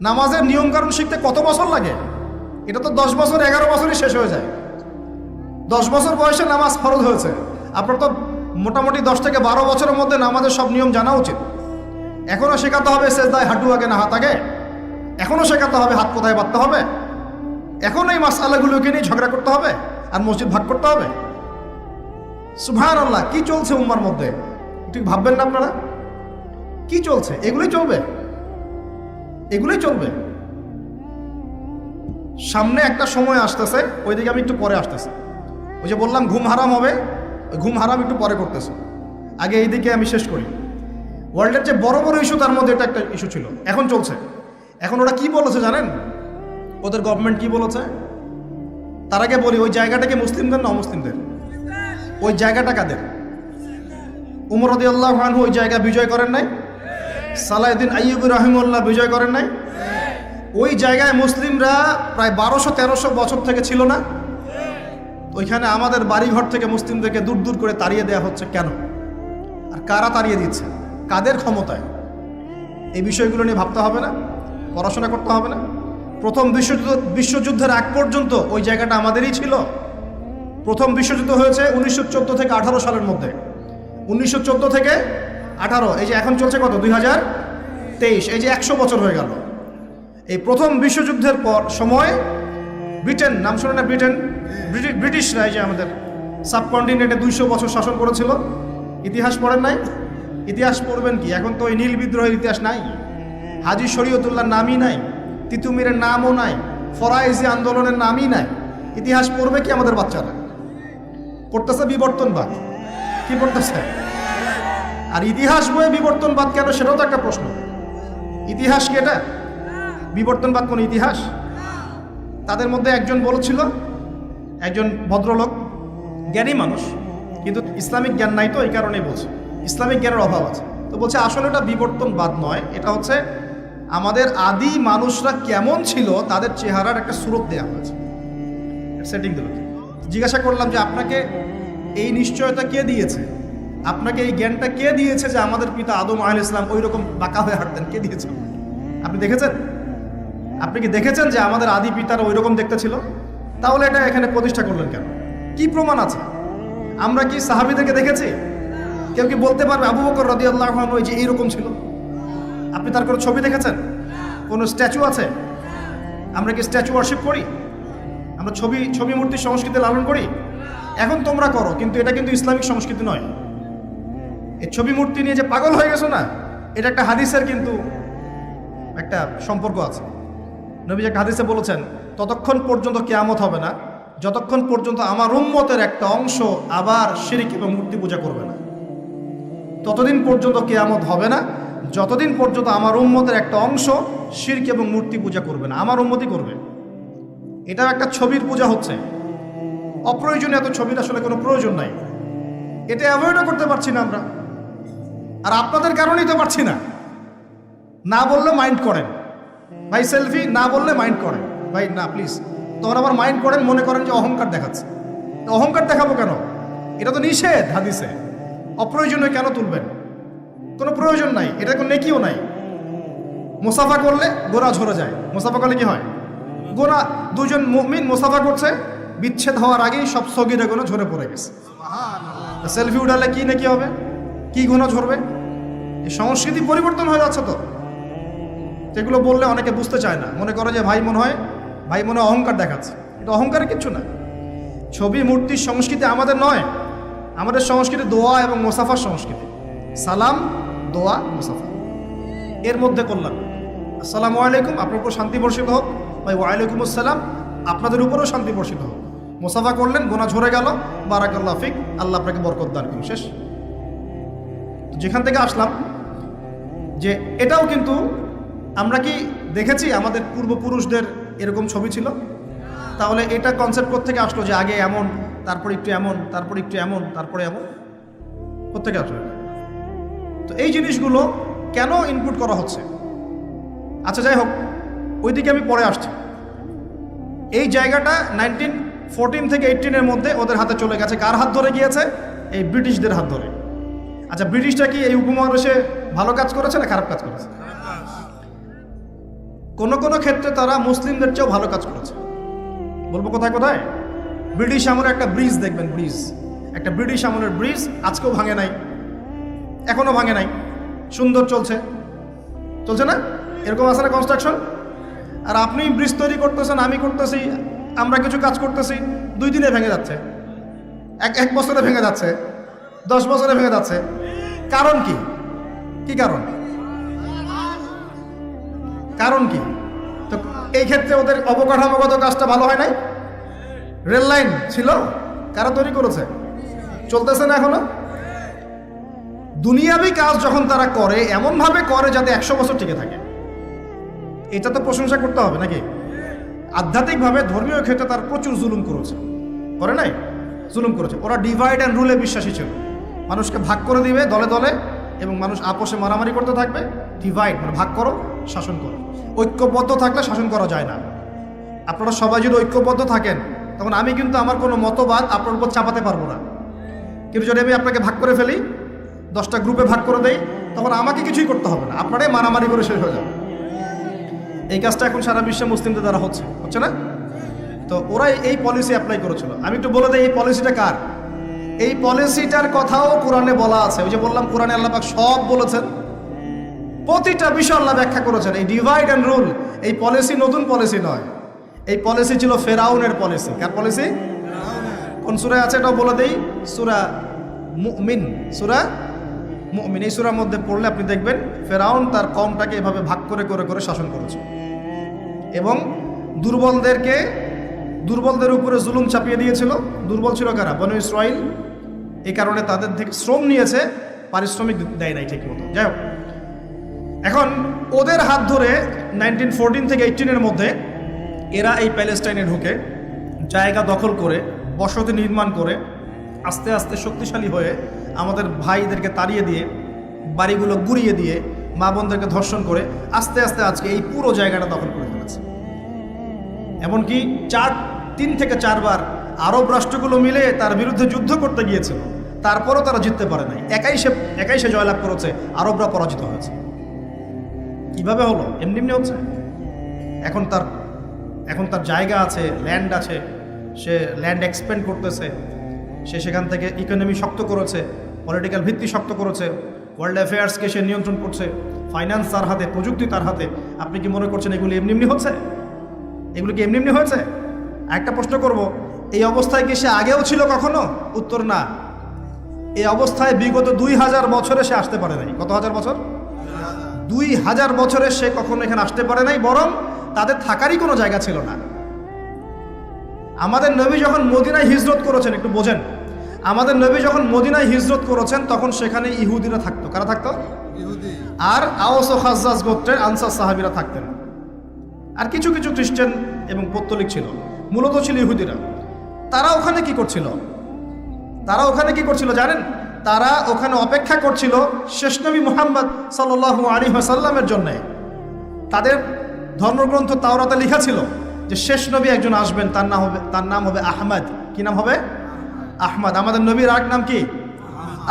নামাজের নিয়মকানুন শিখতে কত বছর লাগে? এটা তো 10 বছর 11 বছরই শেষ হয়ে যায়। 10 বছর বয়সে নামাজ ফরজ হয়েছে, আপনার তো মোটামুটি 10 থেকে 12 বছরের মধ্যে নামাজের সব নিয়ম জানা উচিত। এখনও শেখাতে হবে সেজদায় হাঁটু আগে না হাত আগে, এখনও শেখাতে হবে হাত কোথায় বাঁধতে হবে, এখন এই মাসআলাগুলোকে নিয়ে ঝগড়া করতে হবে আর মসজিদ ভাগ করতে হবে। সুবহানাল্লাহ, কি চলছে উম্মার মধ্যে একটু ভাববেন না আপনারা? কি চলছে? এগুলোই চলবে, এগুলোই চলবে। সামনে একটা সময় আসতেছে, ওইদিকে আমি একটু পরে আসতেছি। ওই যে বললাম ঘুম হারাম হবে, ওই ঘুম হারাম একটু পরে করতেছে, আগে এইদিকে আমি শেষ করি। ওয়ার্ল্ডের যে বড় বড় ইস্যু তার মধ্যে এটা একটা ইস্যু ছিল, এখন চলছে। এখন ওরা কি বলেছে জানেন? ওদের গভর্নমেন্ট কি বলেছে? তার আগে বলি, ওই জায়গাটাকে মুসলিমদের না অমুসলিমদের? ওই জায়গাটা কাদের? উমর রাদিয়াল্লাহু আনহু ওই জায়গা বিজয় করেন নাই? সালাউদ্দিন আইয়ুবী রাহিমাহুল্লাহ বিজয় করেন নাই? ওই জায়গায় মুসলিমরা প্রায় 1200-1300 বছর থেকে ছিল না? ওইখানে আমাদের বাড়িঘর থেকে মুসলিমদেরকে দূর দূর করে তাড়িয়ে দেওয়া হচ্ছে কেন? আর কারা তাড়িয়ে দিচ্ছে? কাদের ক্ষমতায়? এই বিষয়গুলো নিয়ে ভাবতে হবে না? পড়াশোনা করতে হবে না? প্রথম বিশ্বযুদ্ধের আগ পর্যন্ত ওই জায়গাটা আমাদেরই ছিল। প্রথম বিশ্বযুদ্ধ হয়েছে 1914 থেকে 18 সালের মধ্যে। 1914 থেকে 18, এই যে এখন চলছে কত, 2023, এই যে 100 বছর হয়ে গেল। এই প্রথম বিশ্বযুদ্ধের পর সময় ব্রিটেন, নাম শোনে না? ব্রিটেন, ব্রিটিশরা এই যে আমাদের সাবকন্টিনেন্টে 200 বছর শাসন করেছিল। ইতিহাস পড়েন নাই? ইতিহাস পড়বেন কি? এখন তো ওই নীল বিদ্রোহের ইতিহাস নাই, হাজী শরীয়তুল্লাহর নামই নাই, তিতুমিরের নামও নাই, ফরাইজি আন্দোলনের নামই নাই। ইতিহাস পড়বে কি আমাদের বাচ্চারা? পড়তেছে বিবর্তনবাদ। কি পড়তেছে? আর ইতিহাস বইয়ে বিবর্তনবাদ কেন, সেটাও তো একটা প্রশ্ন। ইতিহাস কি এটা? বিবর্তনবাদ কোন ইতিহাস? তাদের মধ্যে একজন বলেছিল, একজন ভদ্রলোক, জ্ঞানী মানুষ, কিন্তু ইসলামিক জ্ঞান নাই, তো এই কারণেই বলছে ইসলামিক জ্ঞানের অভাব আছে। তো বলছে আসলে এটা বিবর্তনবাদ নয়, এটা হচ্ছে আমাদের আদি মানুষরা কেমন ছিল তাদের চেহারার একটা সুরত দেওয়া হয়েছে, সেটিং দিল। জিজ্ঞাসা করলাম যে আপনাকে এই নিশ্চয়তা কে দিয়েছে, আপনাকে এই জ্ঞানটা কে দিয়েছে যে আমাদের পিতা আদম আলাইহিস সালাম ওই রকম বাঁকা হয়ে হাঁটতেন? কে দিয়েছে? আপনি দেখেছেন? আপনি কি দেখেছেন যে আমাদের আদি পিতারা ওই রকম দেখতে ছিল? তাহলে এটা এখানে প্রতিষ্ঠা করলেন কেন? কি প্রমাণ আছে? আমরা কি সাহাবীদেরকে দেখেছি? কেউ কি বলতে পারবে আবু বকর রাদিয়াল্লাহু আনহু এই যে এইরকম ছিল? আপনি তার কোনো ছবি দেখেছেন? কোনো স্ট্যাচু আছে? আমরা কি স্ট্যাচু ওয়ার্শিপ করি? আমরা ছবি মূর্তি সংস্কৃতি লালন করি? এখন তোমরা করো, কিন্তু এটা কিন্তু ইসলামিক সংস্কৃতি নয়। এই ছবি মূর্তি নিয়ে যে পাগল হয়ে গেছো না, এটা একটা হাদিসের কিন্তু একটা সম্পর্ক আছে। নবী একটা হাদিসে বলেছেন, ততক্ষণ পর্যন্ত কিয়ামত হবে না যতক্ষণ পর্যন্ত আমার উম্মতের একটা অংশ আবার শিরক এবং মূর্তি পূজা করবে না। ততদিন পর্যন্ত কিয়ামত হবে না যতদিন পর্যন্ত আমার উম্মতের একটা অংশ শিরক এবং মূর্তি পূজা করবে না। আমার উম্মতই করবে। এটাও একটা ছবির পূজা হচ্ছে। অপ্রয়োজনীয় এত ছবির আসলে কোনো প্রয়োজন নাই। এটা অ্যাভয়েডও করতে পারছি না আমরা, আর আপনাদের কারণেই তো পারছি না। না বললে মাইন্ড করেন ভাই, সেলফি না বললে মাইন্ড করেন ভাই, না প্লিজ। তখন আবার মাইন্ড করেন, মনে করেন যে অহংকার দেখাচ্ছে। তো অহংকার দেখাবো কেন? এটা তো নিষেধ হাদিসে। অপ্রয়োজনীয় কেন তুলবেন? কোনো প্রয়োজন নাই, এটা কোনো নেকিও নাই। মুসাফা করলে গোনা ঝরে যায়। মুসাফা করলে কি হয়? গোনা, দুজন মুমিন মুসাফা করছে, বিচ্ছেদ হওয়ার আগেই সব সগীরা গোনা ঝরে পড়ে গেছে। সেলফি উঠালে কি নাকি হবে? কি গোনা ঝরবে? এই সংস্কৃতি পরিবর্তন হয়ে যাচ্ছে তো। যেগুলো বললে অনেকে বুঝতে চায় না, মনে করে যে ভাই মনে হয় অহংকার দেখাচ্ছে। এটা অহংকারের কিছু না। ছবি মূর্তির সংস্কৃতি আমাদের নয়। আমাদের সংস্কৃতি দোয়া এবং মুসাফার সংস্কৃতি। সালাম, দোয়া, মুসাফা, এর মধ্যে করলাম আসসালামু আলাইকুম, আপনার উপর শান্তি বর্ষিত হোক, ভাই ওয়ালাইকুম আসসালাম, আপনাদের উপরেও শান্তি বর্ষিত হোক। মুসাফা করলেন, গোনা ঝরে গেল, বারাকাল্লাহ ফিক, আল্লাহ আপনাকে বরকত দান করুন, শেষ। যেখান থেকে আসলাম যে এটাও কিন্তু আমরা কি দেখেছি আমাদের পূর্বপুরুষদের এরকম ছবি ছিল? তাহলে এটা কনসেপ্ট কোত্থেকে আসলো যে আগে এমন, তারপর একটু এমন, তারপর একটু এমন, তারপরে এমন? কোত্থেকে আসলো? তো এই জিনিসগুলো কেন ইনপুট করা হচ্ছে? আচ্ছা যাই হোক, ওইদিকে আমি পরে আসছি। এই জায়গাটা 1914 থেকে 18-এর মধ্যে ওদের হাতে চলে গেছে। কার হাত ধরে গিয়েছে? এই ব্রিটিশদের হাত ধরে। আচ্ছা, ব্রিটিশরা কি এই উপমহাদেশে ভালো কাজ করেছে না খারাপ কাজ করেছে? কোনো কোনো ক্ষেত্রে তারা মুসলিমদের চেয়েও ভালো কাজ করেছে। বলবো কোথায় কোথায়? ব্রিটিশ আমলের একটা ব্রিজ দেখবেন, ব্রিজ, একটা ব্রিটিশ আমলের ব্রিজ আজকেও ভাঙে নাই, এখনো ভাঙে নাই, সুন্দর চলছে, চলছে না? এরকম আছে না কনস্ট্রাকশন? আর আপনি ব্রিজ তৈরি করতেছেন, আমি করতেছি, আমরা কিছু কাজ করতেছি, 2 দিনে ভেঙে যাচ্ছে, এক বছরে ভেঙে যাচ্ছে, 10 বছরে ভেঙে যাচ্ছে। কারণ কি? কি কারণ? কারণ কি? তো এই ক্ষেত্রে ওদের অবকাঠামোগত কাজটা ভালো হয় নাই? রেল লাইন ছিল, কারা তৈরি করেছে? চলতেছে না এখনো? দুনিয়াবি কাজ যখন তারা করে এমনভাবে করে যাতে 100 বছর টিকে থাকে, এটা তো প্রশংসা করতে হবে নাকি? আধ্যাত্মিকভাবে ধর্মীয় ক্ষেত্রে তার প্রচুর জুলুম করেছে, করে নাই? জুলুম করেছে। ওরা ডিভাইড অ্যান্ড রুলে বিশ্বাসী ছিল, মানুষকে ভাগ করে দিবে দলে দলে এবং মানুষ আপোষে মারামারি করতে থাকবে। ডিভাইড মানে ভাগ করো, শাসন করো। ঐক্যবদ্ধ থাকলে শাসন করা যায় না। আপনারা সবাই যদি ঐক্যবদ্ধ থাকেন তখন আমি কিন্তু আমার কোনো মতবাদ আপনার উপর চাপাতে পারবো না। কিন্তু যদি আমি আপনাকে ভাগ করে ফেলি, 10টা গ্রুপে ভাগ করে দেই, তখন আমাকে কিছুই করতে হবে না, আপনারাই মারামারি করে শেষ হয়ে যাবে। এই কাজটা এখন সারা বিশ্বে মুসলিমদের দ্বারা হচ্ছে না? তো ওরাই এই পলিসি অ্যাপ্লাই করেছিল। আমি একটু বলে দিই এই পলিসিটা কার। এই পলিসিটার কথাও কোরআনে বলা আছে। ওই যে বললাম কোরআনে আল্লাহ পাক সব বলেছেন, প্রতিটা বিষয় আল্লাহ ব্যাখ্যা করেছেন। এই ডিভাইড অ্যান্ড রুল, এই পলিসি নতুন পলিসি নয়, এই পলিসি ছিল ফেরাউনের পলিসি। কার পলিসি? কোন সূরায় আছে এটাও বলে দেই, সূরা মুমিন। সূরা মুমিন, এই সূরার মধ্যে পড়লে আপনি দেখবেন ফেরাউন তার কওমটাকে এভাবে ভাগ করে করে করে শাসন করেছে এবং দুর্বলদের উপরে জুলুম চাপিয়ে দিয়েছিল। দুর্বল ছিল কারা? বনু ইসরাইল। এই কারণে তাদের থেকে শ্রম নিয়েছে, পারিশ্রমিক দেয় নাই ঠিক মতো। যাই হোক, এখন ওদের হাত ধরে 1914 থেকে 18-এর মধ্যে এরা এই প্যালেস্টাইনে ঢুকে জায়গা দখল করে বসতি নির্মাণ করে আস্তে আস্তে শক্তিশালী হয়ে আমাদের ভাইদেরকে তাড়িয়ে দিয়ে, বাড়িগুলো গুড়িয়ে দিয়ে, মা বোনদেরকে ধর্ষণ করে আস্তে আস্তে আজকে এই পুরো জায়গাটা দখল করে ফেলেছে। এমনকি 3 থেকে 4 বার আরব রাষ্ট্রগুলো মিলে তার বিরুদ্ধে যুদ্ধ করতে গিয়েছিল, তারপরও তারা জিততে পারে নাই। একাই সে জয়লাভ করেছে, আরবরা পরাজিত হয়েছে। কিভাবে হলো? এমনি হচ্ছে। এখন তার জায়গা আছে, ল্যান্ড আছে, সে ল্যান্ড এক্সপেন্ড করতেছে, সে সেখান থেকে ইকোনমি শক্ত করেছে, পলিটিক্যাল ভিত্তি শক্ত করেছে, ওয়ার্ল্ড অ্যাফেয়ার্সকে সে নিয়ন্ত্রণ করছে, ফাইন্যান্স তার হাতে, প্রযুক্তি তার হাতে। আপনি কি মনে করছেন এগুলি এমনি হচ্ছে? এগুলো কি এমনি হয়েছে? একটা প্রশ্ন করব, এই অবস্থায় কি সে আগেও ছিল কখনো? উত্তর না। এই অবস্থায় বিগত 2000 বছরে সে আসতে পারে নাই। কত হাজার বছর? 2000 বছরে সে কখনো এখানে আসতে পারে নাই, বরং তাদের থাকারই কোনো জায়গা ছিল না। আমাদের নবী যখন মদিনায় হিজরত করেছেন, একটু বোঝেন, আমাদের নবী যখন মদিনায় হিজরত করেছেন তখন সেখানে ইহুদিরা থাকতো। কারা থাকতো? ইহুদি। আর আওস ও খাজ্জাজ গোত্রের আনসার সাহাবীরা থাকতেন, আর কিছু কিছু খ্রিস্টান এবং পৌত্তলিক ছিল, মূলত ছিল ইহুদিরা। তারা ওখানে কি করছিল জানেন? তারা ওখানে অপেক্ষা করছিল শেষ নবী মুহাম্মদ সাল্লাল্লাহু আলাইহি ওয়াসাল্লামের জন্য। তাদের ধর্মগ্রন্থ তাওরাতে লেখা ছিল যে শেষ নবী একজন আসবেন, তার নাম হবে আহমদ। কি নাম হবে? আহমদ। আমাদের নবীর আরেক নাম কি?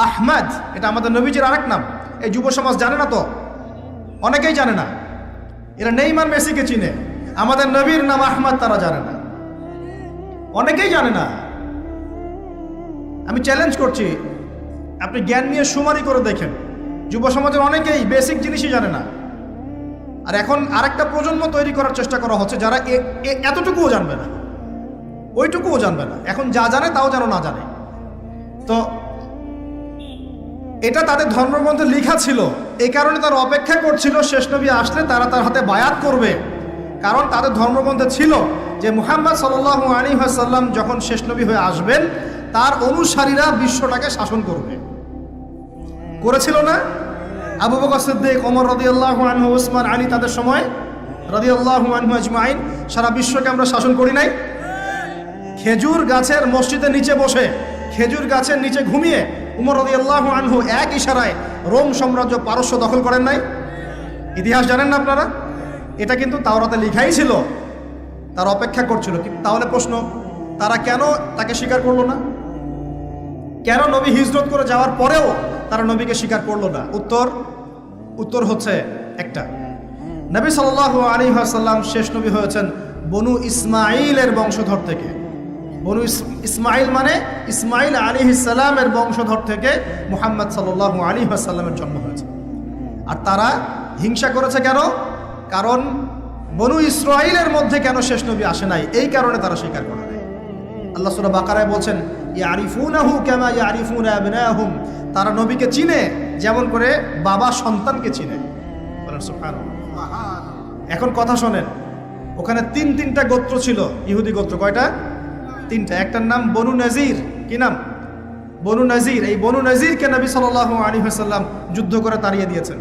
আহমদ। এটা আমাদের নবীজির আরেক নাম। এই যুব সমাজ জানে না তো, অনেকেই জানে না। এরা নেইমার মেসিকে চিনে, আমাদের নবীর নাম আহমদ তারা জানে না, অনেকেই জানে না। আমি চ্যালেঞ্জ করছি, আপনি জ্ঞান নিয়ে সুমারি করে দেখেন, যুব সমাজের অনেকেই বেসিক জিনিসই জানে না। আর এখন আরেকটা প্রজন্ম তৈরি করার চেষ্টা করা হচ্ছে যারা এতটুকুও জানবে না, ওইটুকুও জানবে না। এখন যা জানে তাও যেন না জানে। তো এটা তাদের ধর্মগ্রন্থে লেখা ছিল, এই কারণে তারা অপেক্ষা করছিল শেষ নবী আসলে তারা তার হাতে বায়াত করবে। কারণ তাদের ধর্মগ্রন্থে ছিল যে মুহাম্মদ সাল্লাল্লাহু আলাইহি ওয়াসাল্লাম যখন শেষ নবী হয়ে আসবেন তার অনুসারীরা বিশ্বটাকে শাসন করবে। করেছিল না? আবু বকর সিদ্দিক, ওমর রাদিয়াল্লাহু আনহু, উসমান, আলী, তাদের সময় রাদিয়াল্লাহু আনহু আজমাইন সারা বিশ্বকে আমরা শাসন করি নাই? খেজুর গাছের মসজিদের নিচে বসে, খেজুর গাছের নিচে ঘুমিয়ে উমর রাদিয়াল্লাহু আনহু এক ইশারায় রোম সাম্রাজ্য, পারস্য দখল করেন নাই? ইতিহাস জানেন না আপনারা? এটা কিন্তু তাওরাতে লেখাই ছিল, তারা অপেক্ষা করছিল। তাহলে প্রশ্ন, তারা কেন তাকে স্বীকার করলো না? কেন নবী হিজরত করে যাওয়ার পরেও তারা নবীকে স্বীকার করলো না? উত্তর হচ্ছে একটা, নবী সাল্লাল্লাহু আলাইহি ওয়াসাল্লাম শেষ নবী হয়েছেন বনু ইসমাইলের বংশধর থেকে। বনু ইসমাইল মানে ইসমাইল আলাইহিস সালামের বংশধর থেকে মুহাম্মদ সাল্লাল্লাহু আলাইহি ওয়াসাল্লামের জন্ম হয়েছে। আর তারা হিংসা করেছে কেন? কারণ বনু ইসরাইলের মধ্যে কেন শেষ নবী আসে নাই, এই কারণে তারা স্বীকার করে নাই। আল্লাহ সূরা বাকারায় বলছেন, ইয়ারিফুনাহু কামা ইয়ারিফুনা আবনাহুম, তারা নবীকে চিনে যেমন করে বাবা সন্তানকে চিনে। বলেন সুবহানাল্লাহ। এখন কথা শোনেন, ওখানে তিনটা গোত্র ছিল, ইহুদি গোত্র। কয়টা? তিনটা। একটার নাম বনু নজির। কি নাম? বনু নজির। এই বনু নজিরকে নবী সাল্লাল্লাহু আলাইহি ওয়াসাল্লাম যুদ্ধ করে তাড়িয়ে দিয়েছেন।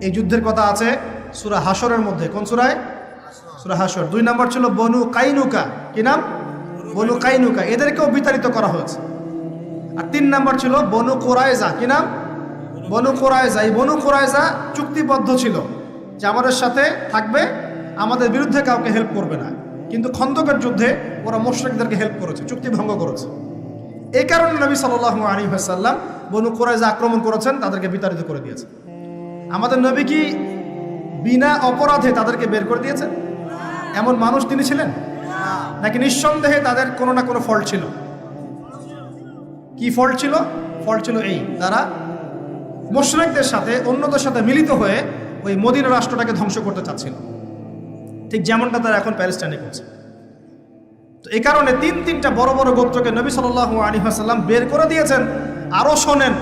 এই যুদ্ধের কথা আছে সূরা হাশরের মধ্যে। কোন সূরায়? সূরা হাশর। 2 নম্বর ছিল বনু কাইনুকা। কি নাম? বনু কাইনুকা। এদেরকেও বিতাড়িত করা হয়েছে। আর 3 নম্বর ছিল বনু কুরাইজা। কি নাম? বনু কুরাইজা। এই বনু কুরাইজা চুক্তিবদ্ধ ছিল যে আমাদের সাথে থাকবে, আমাদের বিরুদ্ধে কাউকে হেল্প করবে না। কিন্তু খন্দকের যুদ্ধে ওরা মুশরিকদেরকে হেল্প করেছে, চুক্তি ভঙ্গ করেছে। এই কারণে নবী সাল্লাল্লাহু আলাইহি ওয়াসাল্লাম বনু কুরাইজা আক্রমণ করেছেন, তাদেরকে বিতাড়িত করে দিয়েছেন। আমাদের নবী কি বিনা অপরাধে তাদেরকে বের করে দিয়েছেন? এমন মানুষ তিনি ছিলেন? নাকি নিঃসন্দেহে তাদের কোনো না কোনো ফল্ট ছিল? কি ফল্ট ছিল? ফল্ট ছিল এই, তারা মুশরিকদের সাথে, অন্যদের সাথে মিলিত হয়ে ওই মদিনা রাষ্ট্রটাকে ধ্বংস করতে চাচ্ছিল, ঠিক যেমনটা তারা এখন প্যালেস্টাইনে করছে। তো এই কারণে তিনটা বড় বড় গোত্রকে নবী সাল্লাল্লাহু আলাইহি ওয়াসাল্লাম বের করে দিয়েছেন। আরও শোনেন,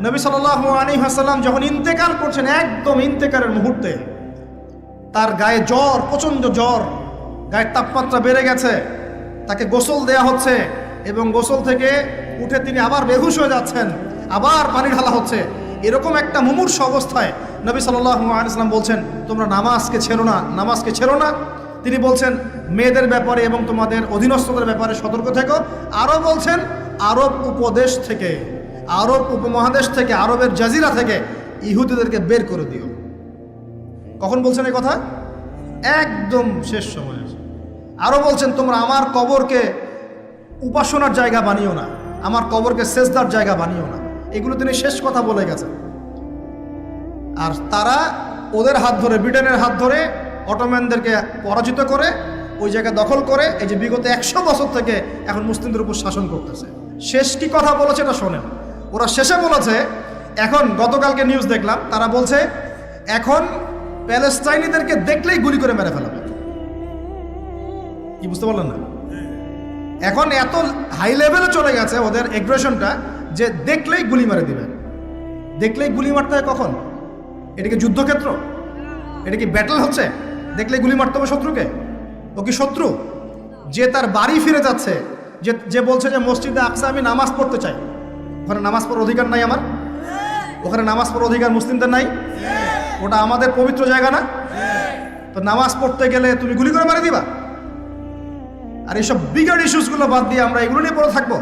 নবী সাল্লাল্লাহু আলাইহি ওয়াসাল্লাম যখন ইন্তেকাল করছেন, একদম ইন্তেকালের মুহূর্তে তার গায়ে জ্বর, প্রচণ্ড জ্বর, গায়ের তাপমাত্রা বেড়ে গেছে, তাকে গোসল দেয়া হচ্ছে এবং গোসল থেকে উঠে তিনি আবার বেহুশ হয়ে যাচ্ছেন, আবার পানি ঢালা হচ্ছে। এরকম একটা মুমূর্ষ অবস্থায় নবী সাল্লাল্লাহু আলাইহি ওয়াসাল্লাম বলছেন, তোমরা নামাজকে ছেড়ো না, নামাজকে ছেড়ো না। তিনি বলছেন, মেয়েদের ব্যাপারে এবং তোমাদের অধীনস্থদের ব্যাপারে সতর্ক থেকো। আরও বলছেন, আরব উপদেশ থেকে, আরব উপমহাদেশ থেকে, আরবের জাজিরা থেকে ইহুদিদেরকে বের করে দিও। কখন বলছেন এই কথা? একদম শেষ সময়ে। আরও বলছেন, তোমরা আমার কবরকে উপাসনার জায়গা বানিও না, আমার কবরকে সেজদার জায়গা বানিও না। এগুলো তিনি শেষ কথা বলে গেছেন। আর তারা ওদের হাত ধরে, ব্রিটেনের হাত ধরে অটোম্যানদেরকে পরাজিত করে ওই জায়গা দখল করে এই যে বিগত 100 বছর থেকে এখন মুসলিমদের উপর শাসন করতেছে। শেষ কি কথা বলেছে এটা শোনেন। ওরা শেষে বলেছে, এখন গতকালকে নিউজ দেখলাম, তারা বলছে এখন প্যালেস্টাইনিদেরকে দেখলেই গুলি করে মেরে ফেলাবে। কি বুঝতে পারলেন না? এখন এত হাই লেভেলে চলে গেছে ওদের এগ্রেশনটা যে দেখলেই গুলি মারে দিবে। দেখলেই গুলি মারতে হয় কখন? এটা কি যুদ্ধক্ষেত্র? এটা কি ব্যাটল হচ্ছে? দেখলেই গুলি মারতে হবে শত্রুকে? ও কি শত্রু? যে তার বাড়ি ফিরে যাচ্ছে, যে বলছে যে মসজিদে আকসা আমি নামাজ পড়তে চাই, ওখানে নামাজ পড়ার অধিকার নাই আমার? ওখানে নামাজ পড়ার অধিকার মুসলিমদের নাই? ওটা আমাদের পবিত্র জায়গা না? তো নামাজ পড়তে গেলে তুমি গুলি করে মারি দিবা? আর এইসব বিগার ইস্যুসগুলো বাদ দিয়ে আমরা এগুলো নিয়ে পড়ে থাকবো?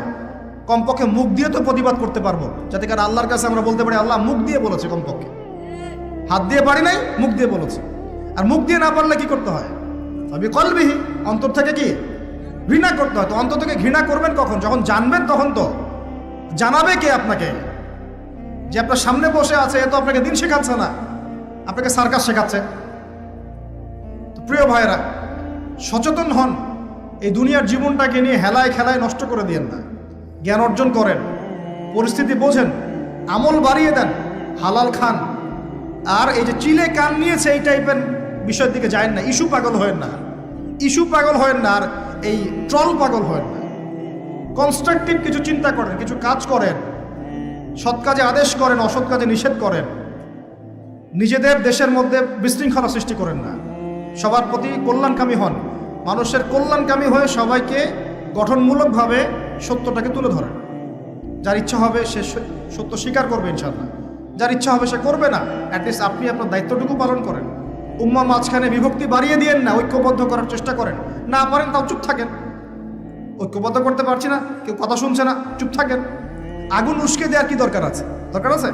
কমপক্ষে মুখ দিয়ে তো প্রতিবাদ করতে পারবো, যাতে করে আল্লাহর কাছে আমরা বলতে পারি আল্লাহ মুখ দিয়ে বলেছে। কমপক্ষে হাত দিয়ে পারি নাই, মুখ দিয়ে বলেছে। আর মুখ দিয়ে না পারলে কি করতে হয়? তবে কলবিহি, অন্তর থেকে কি ঘৃণা করতে হয়। তো অন্তর থেকে ঘৃণা করবেন কখন? যখন জানবেন তখন তো। জানাবে কে আপনাকে? যে আপনার সামনে বসে আছে, এ তো আপনাকে দিন শেখাচ্ছে না, আপনাকে সার্কাস শেখাচ্ছে। তো প্রিয় ভাইরা, সচেতন হন। এই দুনিয়ার জীবনটাকে নিয়ে হেলায় খেলায় নষ্ট করে দিয়েন না। জ্ঞান অর্জন করেন, পরিস্থিতি বোঝেন, আমল বাড়িয়ে দেন, হালাল খান। আর এই যে চিলে কান নিয়েছে এই টাইপের বিষয়ের দিকে যায় না। ইস্যু পাগল হয়েন না, ইস্যু পাগল হয়েন না, আর এই ট্রল পাগল হয়েন না। কনস্ট্রাকটিভ কিছু চিন্তা করেন, কিছু কাজ করেন, সৎ কাজে আদেশ করেন, অসৎ কাজে নিষেধ করেন। নিজেদের দেশের মধ্যে বিশৃঙ্খলা সৃষ্টি করেন না। সবার প্রতি কল্যাণকামী হন। মানুষের কল্যাণকামী হয়ে সবাইকে গঠনমূলকভাবে সত্যটাকে তুলে ধরেন। যার ইচ্ছা হবে সে সত্য স্বীকার করবে ইনশাআল্লাহ, যার ইচ্ছা হবে সে করবে না। অ্যাটলিস্ট আপনি আপনার দায়িত্বটুকু পালন করেন। উম্মাহ মাঝখানে বিভক্তি বাড়িয়ে দিয়েন না, ঐক্যবদ্ধ করার চেষ্টা করেন। না পারেন তাও চুপ থাকেন। ঐক্যবদ্ধ করতে পারছি না, কেউ কথা শুনছে না, চুপ থাকেন। আগুন উস্কে দেওয়ার কি দরকার আছে? দরকার আছে?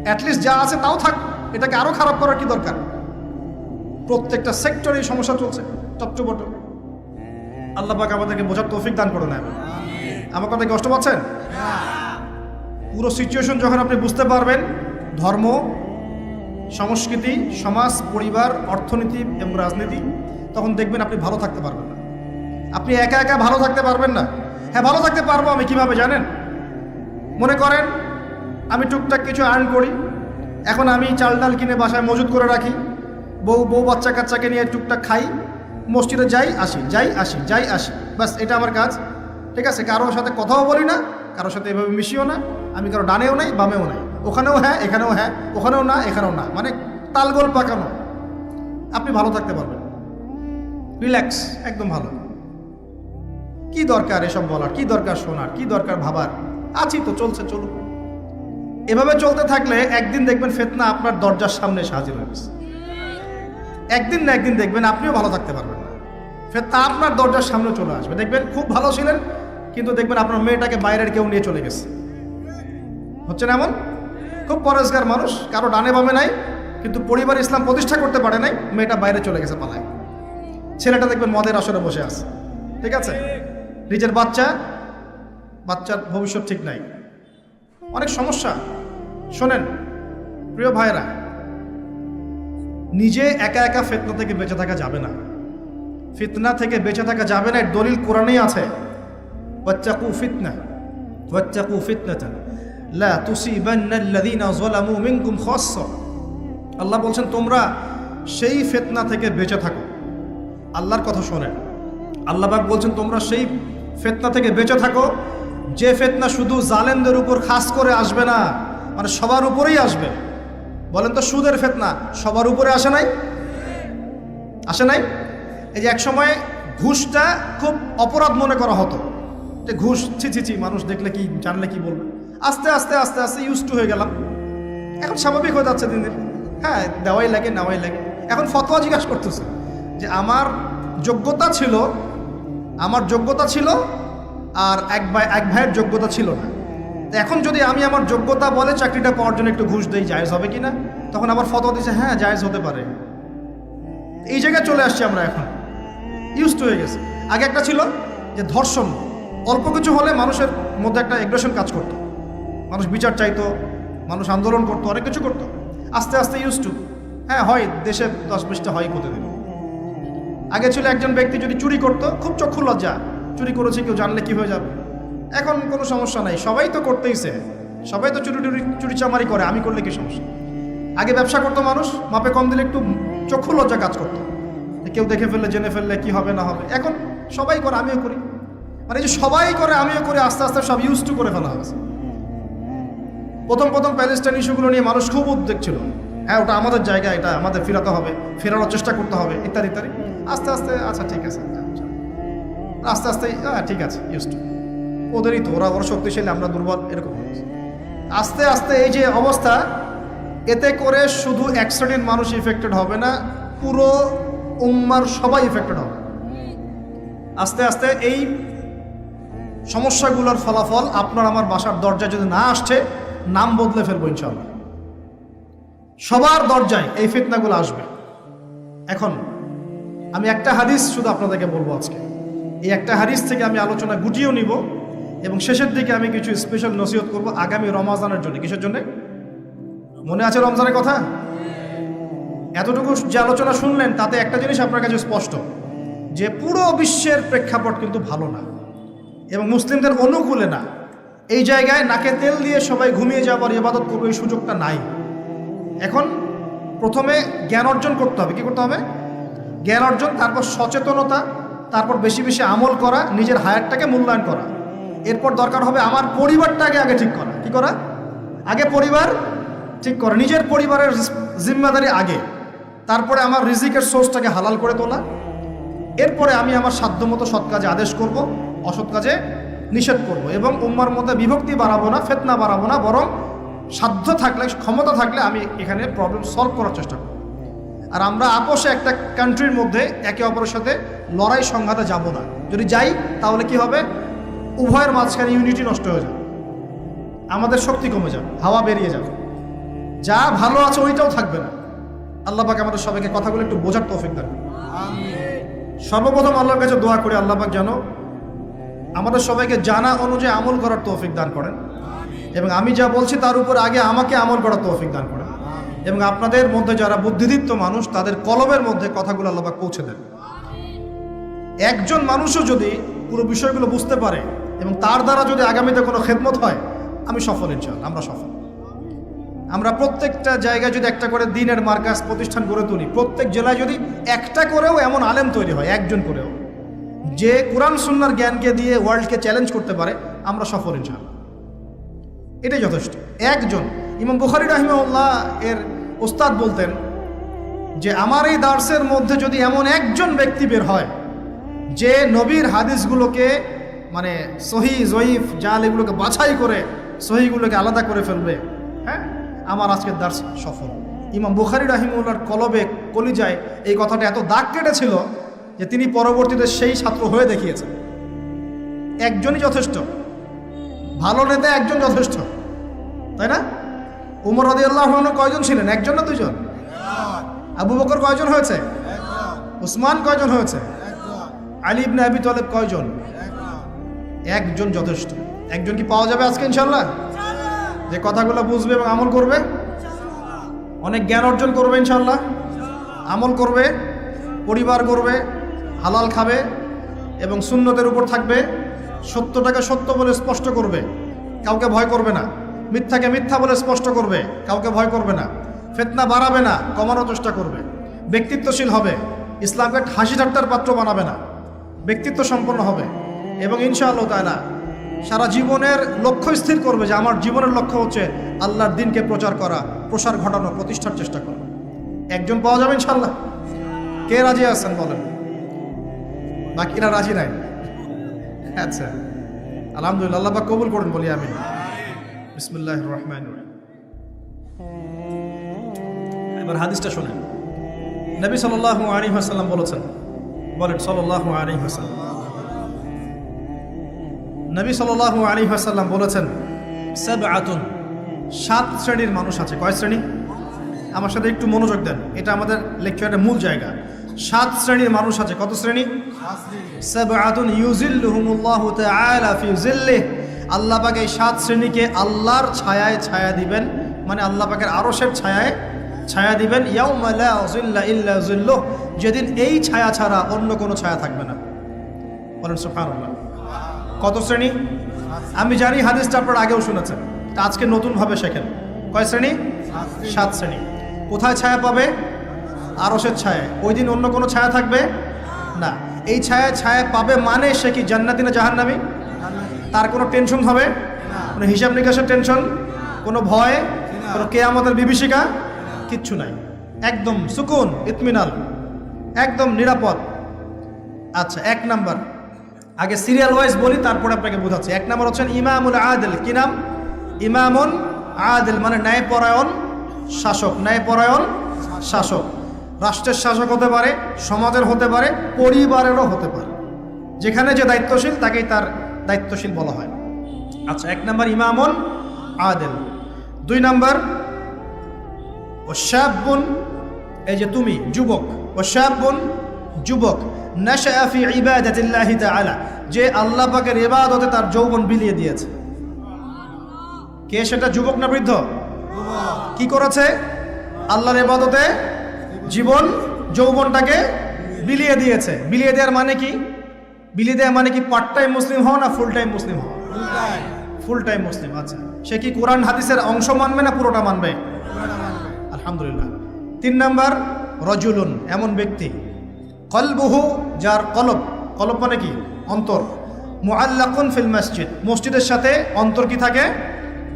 অ্যাটলিস্ট যা আছে তাও থাক, এটাকে আরো খারাপ করার কি দরকার? প্রত্যেকটা সেক্টরে এই সমস্যা চলছে, টপটপট। আল্লাহ পাক আমাদেরকে বোঝার তৌফিক দান করে নেয়। আমার কথা কষ্ট পাচ্ছেন? পুরো সিচুয়েশন যখন আপনি বুঝতে পারবেন, ধর্ম সংস্কৃতি, সমাজ, পরিবার, অর্থনীতি এবং রাজনীতি, তখন দেখবেন আপনি ভালো থাকতে পারবেন না। আপনি একা একা ভালো থাকতে পারবেন না। হ্যাঁ, ভালো থাকতে পারবো আমি কিভাবে জানেন? মনে করেন আমি টুকটাক কিছু আর্ন করি, এখন আমি চাল ডাল কিনে বাসায় মজুত করে রাখি, বউ বাচ্চা কাচ্চাকে নিয়ে টুকটাক খাই, মসজিদে যাই আসি, যাই আসি, বাস এটা আমার কাজ। ঠিক আছে, কারোর সাথে কথাও বলি না, কারোর সাথে এভাবে মিশিও না, আমি কারো ডানেও নাই বামেও নাই, ওখানেও হ্যাঁ এখানেও হ্যাঁ, ওখানেও না এখানেও না, মানে তালগোল পাকানো। আপনি ভালো থাকতে পারবেন, রিল্যাক্স, একদম ভালো। কি দরকার এসব বলার, কি দরকার শোনার, কি দরকার ভাবার, আছি তো, চলছে, চলুক। এভাবে চলতে থাকলে একদিন দেখবেন ফিতনা আপনার দরজার সামনে এসে হাজির হয়ে গেছে। একদিন না একদিন দেখবেন আপনিও ভালো থাকতে পারবেন না, ফিতনা আপনার দরজার সামনে চলে আসবে। দেখবেন খুব ভালো ছিলেন, কিন্তু দেখবেন আপনার মেয়েটাকে বাইরের কেউ নিয়ে চলে গেছে। হচ্ছে না এমন? খুব পরেশগার মানুষ, কারো ডানে বামে নাই, কিন্তু পরিবার ইসলাম প্রতিষ্ঠা করতে পারে নাই, মেয়েটা বাইরে চলে গেছে পালায়। ছেলেটা দেখবেন মদের আসরে বসে আছে। ঠিক আছে, নিজের বাচ্চার ভবিষ্যৎ ঠিক নাই, অনেক সমস্যা। শোনেন প্রিয় ভাইরা, নিজে একা একা ফিতনা থেকে বেঁচে থাকা যাবে না। ফিতনা থেকে বেঁচে থাকা যাবে না, এর দলিল কোরআনেই আছে। ওয়াত্তাকু ফিতনাতান লা তুসিবান্নাল্লাযীনা যালামু মিনকুম খাসসা। আল্লাহ বলছেন তোমরা সেই ফিতনা থেকে বেঁচে থাকো। আল্লাহর কথা শোনেন, আল্লাহ পাক বলছেন তোমরা সেই ফিতনা থেকে বেঁচে থাকো, যে ফিতনা শুধু জালেমদের উপর খাস করে আসবে না, মানে সবার উপরেই আসবে। বলেন তো, সুদের ফিতনা সবার উপরে আসে নাই? আসে নাই? এই যে এক সময় ঘুষটা খুব অপরাধ মনে করা হতো, যে ঘুষ ছি, মানুষ দেখলে কি, জানলে কি বলবে। আস্তে আস্তে আস্তে আস্তে ইউজ টু হয়ে গেলাম, এখন স্বাভাবিক হয়ে যাচ্ছে দিন দিন। হ্যাঁ, দেওয়াই লাগে, নেওয়াই লাগে। এখন ফতোয়া জিজ্ঞাসা করতেছে যে আমার যোগ্যতা ছিল আর এক ভাইয়ের যোগ্যতা ছিল না, তো এখন যদি আমি আমার যোগ্যতা বলে চাকরিটা পাওয়ার জন্য একটু ঘুষ দেই, জায়েজ হবে কিনা? তখন আবার ফতোয়া দিচ্ছে হ্যাঁ জায়েজ হতে পারে। এই জায়গায় চলে আসছি আমরা, এখন ইউজ টু হয়ে গেছে। আগে একটা ছিল যে ধর্ষণ, অল্প কিছু হলে মানুষের মধ্যে একটা এগ্রেশন কাজ করতো, মানুষ বিচার চাইতো, মানুষ আন্দোলন করতো, অনেক কিছু করতো। আস্তে আস্তে ইউজ টু, হ্যাঁ হয়, দেশে 10-20টা হয় প্রতিদিন। আগে ছিল একজন ব্যক্তি যদি চুরি করতো, খুব চক্ষু লজ্জা, চুরি করেছে কেউ জানলে কি হয়ে যাবে। এখন কোনো সমস্যা নাই, সবাই তো করতেইছে, সবাই তো চুরি চামারি করে, আমি করলে কি সমস্যা। আগে ব্যবসা করতো মানুষ, মাপে কম দিলে একটু চক্ষু লজ্জা কাজ করতো, কেউ দেখে ফেললে, জেনে ফেললে কি হবে না হবে। এখন সবাই করে, আমিও করি, মানে যে সবাই করে আমিও করি, আস্তে আস্তে সব ইউজ টু করে ফেলা হয়েছে। প্রথম প্যালেস্টাইন ইস্যুগুলো নিয়ে মানুষ খুব উদ্বেগ ছিল, হ্যাঁ ওটা আমাদের জায়গা, এটা আমাদের ফেরাতে হবে, ফেরানোর চেষ্টা করতে হবে, ইত্যাদি ইত্যাদি। আস্তে আস্তে আচ্ছা ঠিক আছে, আস্তে আস্তে হ্যাঁ ঠিক আছে, ইউজ টু। ওদেরই তো, ওরা শক্তিশালী, আমরা দুর্বল, এরকম আস্তে আস্তে এই যে অবস্থা, এতে করে শুধু এক শ্রেণীর মানুষ ইফেক্টেড হবে না, পুরো উম্মার সবাই ইফেক্টেড হবে। আস্তে আস্তে এই সমস্যাগুলোর ফলাফল আপনার আমার বাসার দরজায় যদি না আসছে, নাম বদলে ফেলবো ইনশাআল্লাহ। সবার দরজায় এই ফিতনাগুলো আসবে। এখন আমি একটা হাদিস শুধু আপনাদেরকে বলবো আজকে, এই একটা হাদিস থেকে আমি আলোচনা গুটিয়েও নিব, এবং শেষের দিকে আমি কিছু স্পেশাল নসিহত করব আগামী রমজানের জন্য। কিসের জন্য? মনে আছে রমজানের কথা? এতটুকু যে আলোচনা শুনলেন, তাতে একটা জিনিস আপনার কাছে স্পষ্ট, যে পুরো বিশ্বের প্রেক্ষাপট কিন্তু ভালো না এবং মুসলিমদের অনুকূলে না। এই জায়গায় নাকে তেল দিয়ে সবাই ঘুমিয়ে যাবার ইবাদত করবে, এই সুযোগটা নাই। এখন প্রথমে জ্ঞান অর্জন করতে হবে। কি করতে হবে? জ্ঞান অর্জন, তারপর সচেতনতা, তারপর বেশি বেশি আমল করা, নিজের হায়াতটাকে মূল্যায়ন করা। এরপর দরকার হবে আমার পরিবারটাকে আগে ঠিক করা। কি করা? আগে পরিবার ঠিক করা, নিজের পরিবারের জিম্মাদারি আগে, তারপরে আমার রিজিকের সোর্সটাকে হালাল করে তোলা। এরপরে আমি আমার সাধ্যমতো সৎ কাজে আদেশ করব, অসৎ কাজে নিষেধ করব, এবং উম্মার মধ্যে বিভক্তি বাড়াবো না, ফিতনা বাড়াবো না, বরং সাধ্য থাকলে, ক্ষমতা থাকলে আমি এখানে প্রবলেম সলভ করার চেষ্টা করব। আর আমরা আপোষে একটা কান্ট্রির মধ্যে একে অপরের সাথে লড়াই সংঘাতে যাব না। যদি যাই তাহলে কি হবে? উভয়ের মাঝখানে ইউনিটি নষ্ট হয়ে যাবে, আমাদের শক্তি কমে যাবে, হাওয়া বেরিয়ে যাবে, যা ভালো আছে ওইটাও থাকবে না। আল্লাহ পাক আমাদের সবাইকে কথাগুলো একটু বোঝার তৌফিক দান। সর্বপ্রথম আল্লাহর কাছে দোয়া করি, আল্লাহ পাক যেন আমাদের সবাইকে জানা অনুযায়ী আমল করার তৌফিক দান করেন, এবং আমি যা বলছি তার উপর আগে আমাকে আমল করার তৌফিক দান করেন। এবং আপনাদের মধ্যে যারা বুদ্ধিদীপ্ত মানুষ তাদের কলবের মধ্যে কথাগুলো আল্লাহ পাক পৌঁছে দেন। একজন মানুষও যদি পুরো বিষয়গুলো বুঝতে পারে এবং তার দ্বারা যদি আগামীতে কোনো খেদমত হয়, আমি সফল ইনশাআল্লাহ, আমরা সফল। আমরা প্রত্যেকটা জায়গায় যদি একটা করে দিনের মার্কাজ প্রতিষ্ঠান গড়ে তুলি, প্রত্যেক জেলায় যদি একটা করেও এমন আলেম তৈরি হয়, একজন করেও, যে কোরআন সুন্নাহর জ্ঞানকে দিয়ে ওয়ার্ল্ডকে চ্যালেঞ্জ করতে পারে, আমরা সফল ইনশাআল্লাহ। এটাই যথেষ্ট। একজন। ইমাম বুখারী রাহিমাহুল্লাহ এর ওস্তাদ বলতেন যে আমার এই দার্সের মধ্যে যদি এমন একজন ব্যক্তি বের হয় যে নবীর হাদিসগুলোকে মানে সহি জয়ীফ জাল এগুলোকে বাছাই করে সহিগুলোকে আলাদা করে ফেলবে, হ্যাঁ, আমার আজকের দার্স সফল। ইমাম বুখারী রাহিমাহুল্লাহর কলবে কলিজায় এই কথাটা এত দাগ কেটেছিল যে তিনি পরবর্তীতে সেই ছাত্র হয়ে দেখিয়েছেন। একজনই যথেষ্ট, ভালো নেতা একজন যথেষ্ট, তাই না? উমর রাদিয়াল্লাহু আনহু কয়জন ছিলেন? একজন না দুইজন? আবু বকর কয়জন হয়েছে? উসমান কয়জন হয়েছে? আলী ইবনে আবি তালেব কয়জন? একজন যথেষ্ট। একজন কি পাওয়া যাবে আজকে ইনশাআল্লাহ? যে কথাগুলো বুঝবে এবং আমল করবে, অনেক জ্ঞান অর্জন করবে ইনশাআল্লাহ, আমল করবে, পরিবার করবে, হালাল খাবে এবং সুন্নতের উপর থাকবে, সত্যটাকে সত্য বলে স্পষ্ট করবে, কাউকে ভয় করবে না, মিথ্যাকে মিথ্যা বলে স্পষ্ট করবে, কাউকে ভয় করবে না, ফিতনা বাড়াবে না, কমানোর চেষ্টা করবে, ব্যক্তিত্বশীল হবে, ইসলামকে হাসি ঠাট্টার পাত্র বানাবে না, ব্যক্তিত্ব সম্পন্ন হবে এবং ইনশাআল্লাহ তাআলা সারা জীবনের লক্ষ্য স্থির করবে যে আমার জীবনের লক্ষ্য হচ্ছে আল্লাহর দ্বীনকে প্রচার করা, প্রসার ঘটানো, প্রতিষ্ঠার চেষ্টা করা। একজন পাওয়া যাবে ইনশাআল্লাহ? কে রাজি আছেন বলেন? বাকিরা রাজি নাই? আচ্ছা, আলহামদুলিল্লাহ, আল্লাহ পাক কবুল করুন বলি আমিন। বিসমিল্লাহির রহমানির রহিম। এবার হাদিসটা শুনেন। নবী সাল্লাল্লাহু আলাইহি ওয়াসাল্লাম বলেছেন, বলেন সাল্লাল্লাহু আলাইহি ওয়াসাল্লাম, নবী সাল্লাল্লাহু আলাইহি ওয়াসাল্লাম বলেছেন, সাবআতুন, 7 শ্রেণীর মানুষ আছে। কয় শ্রেণী? আমার সাথে একটু মনোযোগ দেন, এটা আমাদের লেকচারের মূল জায়গা। 7 শ্রেণীর মানুষ আছে। কত শ্রেণী? সাবআতুন ইউজিল্লুহুমুল্লাহু তাআলা ফি জিল্লিহি, আল্লাহ পাক এই 7 শ্রেণীকে আল্লাহর ছায়ায় ছায়া দিবেন, মানে আল্লাহ পাকের আরশের ছায়ায় ছায়া দিবেন। ইয়াউমা লা জিল্লা ইল্লা জিল্লুহ, যেদিন এই ছায়া ছাড়া অন্য কোনো ছায়া থাকবে না। বলেন সুবহানাল্লাহ। কত শ্রেণী? আমি জানি হাদিসটা আপনারা আগেও শুনেছেন, তা আজকে নতুনভাবে শেখেন। কয় শ্রেণী? 7 শ্রেণী। কোথায় ছায়া পাবে? আরশের ছায়ায়। ওই দিন অন্য কোনো ছায়া থাকবে না। এই ছায়া ছায়া পাবে মানে সে কি জান্নাতি না জাহান্নামী? তার কোনো টেনশন হবে? কোনো হিসাব নিকাশের টেনশন, কোনো ভয়, কোনো কিয়ামতের বিভীষিকা কিচ্ছু নাই। একদম সুকুন, ইতমিনাল, একদম নিরাপদ। আচ্ছা, 1 নাম্বার, আগে সিরিয়াল ওয়াইজ বলি, তারপরে আপনাকে বোঝাচ্ছি। 1 নাম্বার হচ্ছেন ইমামুল আদিল। কি নাম? ইমামুন আদিল, মানে ন্যায়পরায়ণ শাসক। ন্যায়পরায়ণ শাসক। রাষ্ট্রের শাসক হতে পারে, সমাজের হতে পারে, পরিবারেরও হতে পারে। যেখানে যে দায়িত্বশীল তাকেই তার দায়িত্বশীল বলা হয়। আচ্ছা, 1 নাম্বার ইমামুন আদিল। 2 নাম্বার ওয়াশাবুন, এই যে তুমি যুবক, ওয়াশাবুন যুবক, নাশআ ফি ইবাদাতিল্লাহি তাআলা, যে আল্লাহ পাকের ইবাদতে তার যৌবন বিলিয়ে দিয়েছে। কে সেটা? যুবক না বৃদ্ধ? কি করেছে? আল্লাহর ইবাদতে জীবন যৌবনটাকে বিলিয়ে দিয়েছে। বিলিয়ে দেওয়ার মানে কি? বিলিয়ে দেওয়া মানে কি পার্ট টাইম মুসলিম হও না ফুল টাইম মুসলিম হও? ফুল টাইম মুসলিম। আচ্ছা, সে কি কোরআন হাদিসের অংশ মানবে না পুরোটা মানবে? আলহামদুলিল্লাহ। 3 নাম্বার রজুলুন, এমন ব্যক্তি, কলবুহু, যার কলব, কলব মানে কি? অন্তর, মুআল্লাকুন ফিল মসজিদ, মসজিদের সাথে অন্তর কি থাকে?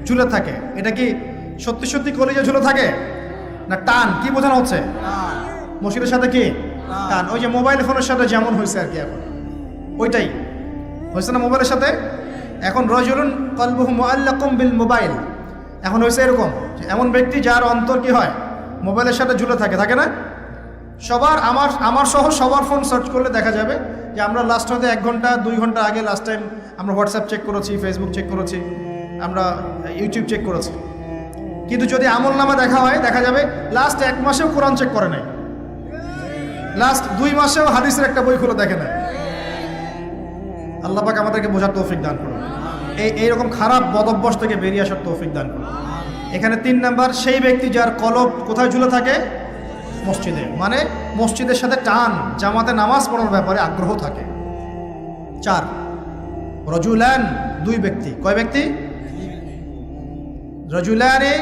ঝুলে থাকে। এটা কি সত্যি সত্যি কলিজা ঝুলে থাকে না টান? কি বোঝানো হচ্ছে? মসজিদের সাথে কি টান? ওই যে মোবাইল ফোনের সাথে যেমন হয়েছে আর কি, এখন ওইটাই হয়েছে না মোবাইলের সাথে। এখন রজুলুন কলবুহু মুআল্লাকুম বিল মোবাইল, এখন হয়েছে এরকম, এমন ব্যক্তি যার অন্তর কি হয়? মোবাইলের সাথে ঝুলে থাকে। থাকে না? সবার, আমার সহ সবার ফোন সার্চ করলে দেখা যাবে যে আমরা লাস্ট হয়তো 1 ঘন্টা 2 ঘন্টা আগে লাস্ট টাইম আমরা হোয়াটসঅ্যাপ চেক করেছি, ফেসবুক চেক করেছি, আমরা ইউটিউব চেক করেছি। কিন্তু যদি আমল নামা দেখা হয়, দেখা যাবে লাস্ট 1 মাসেও কোরআন চেক করে নাই, লাস্ট 2 মাসেও হাদিসের একটা বই খুলে দেখে না। আল্লাহ পাক আমাদেরকে বোঝার তৌফিক দান করুন, এইরকম খারাপ বদ অভ্যাস থেকে বেরিয়ে আসার তৌফিক দান করুন। এখানে 3 নাম্বার, সেই ব্যক্তি যার কলব কোথায় ঝুলে থাকে? মসজিদে, মানে মসজিদের সাথে টান, জামাতে নামাজ পড়ার ব্যাপারে আগ্রহ থাকে। 4 রজুলান, 2 ব্যক্তি। কয় ব্যক্তি? রজুলানে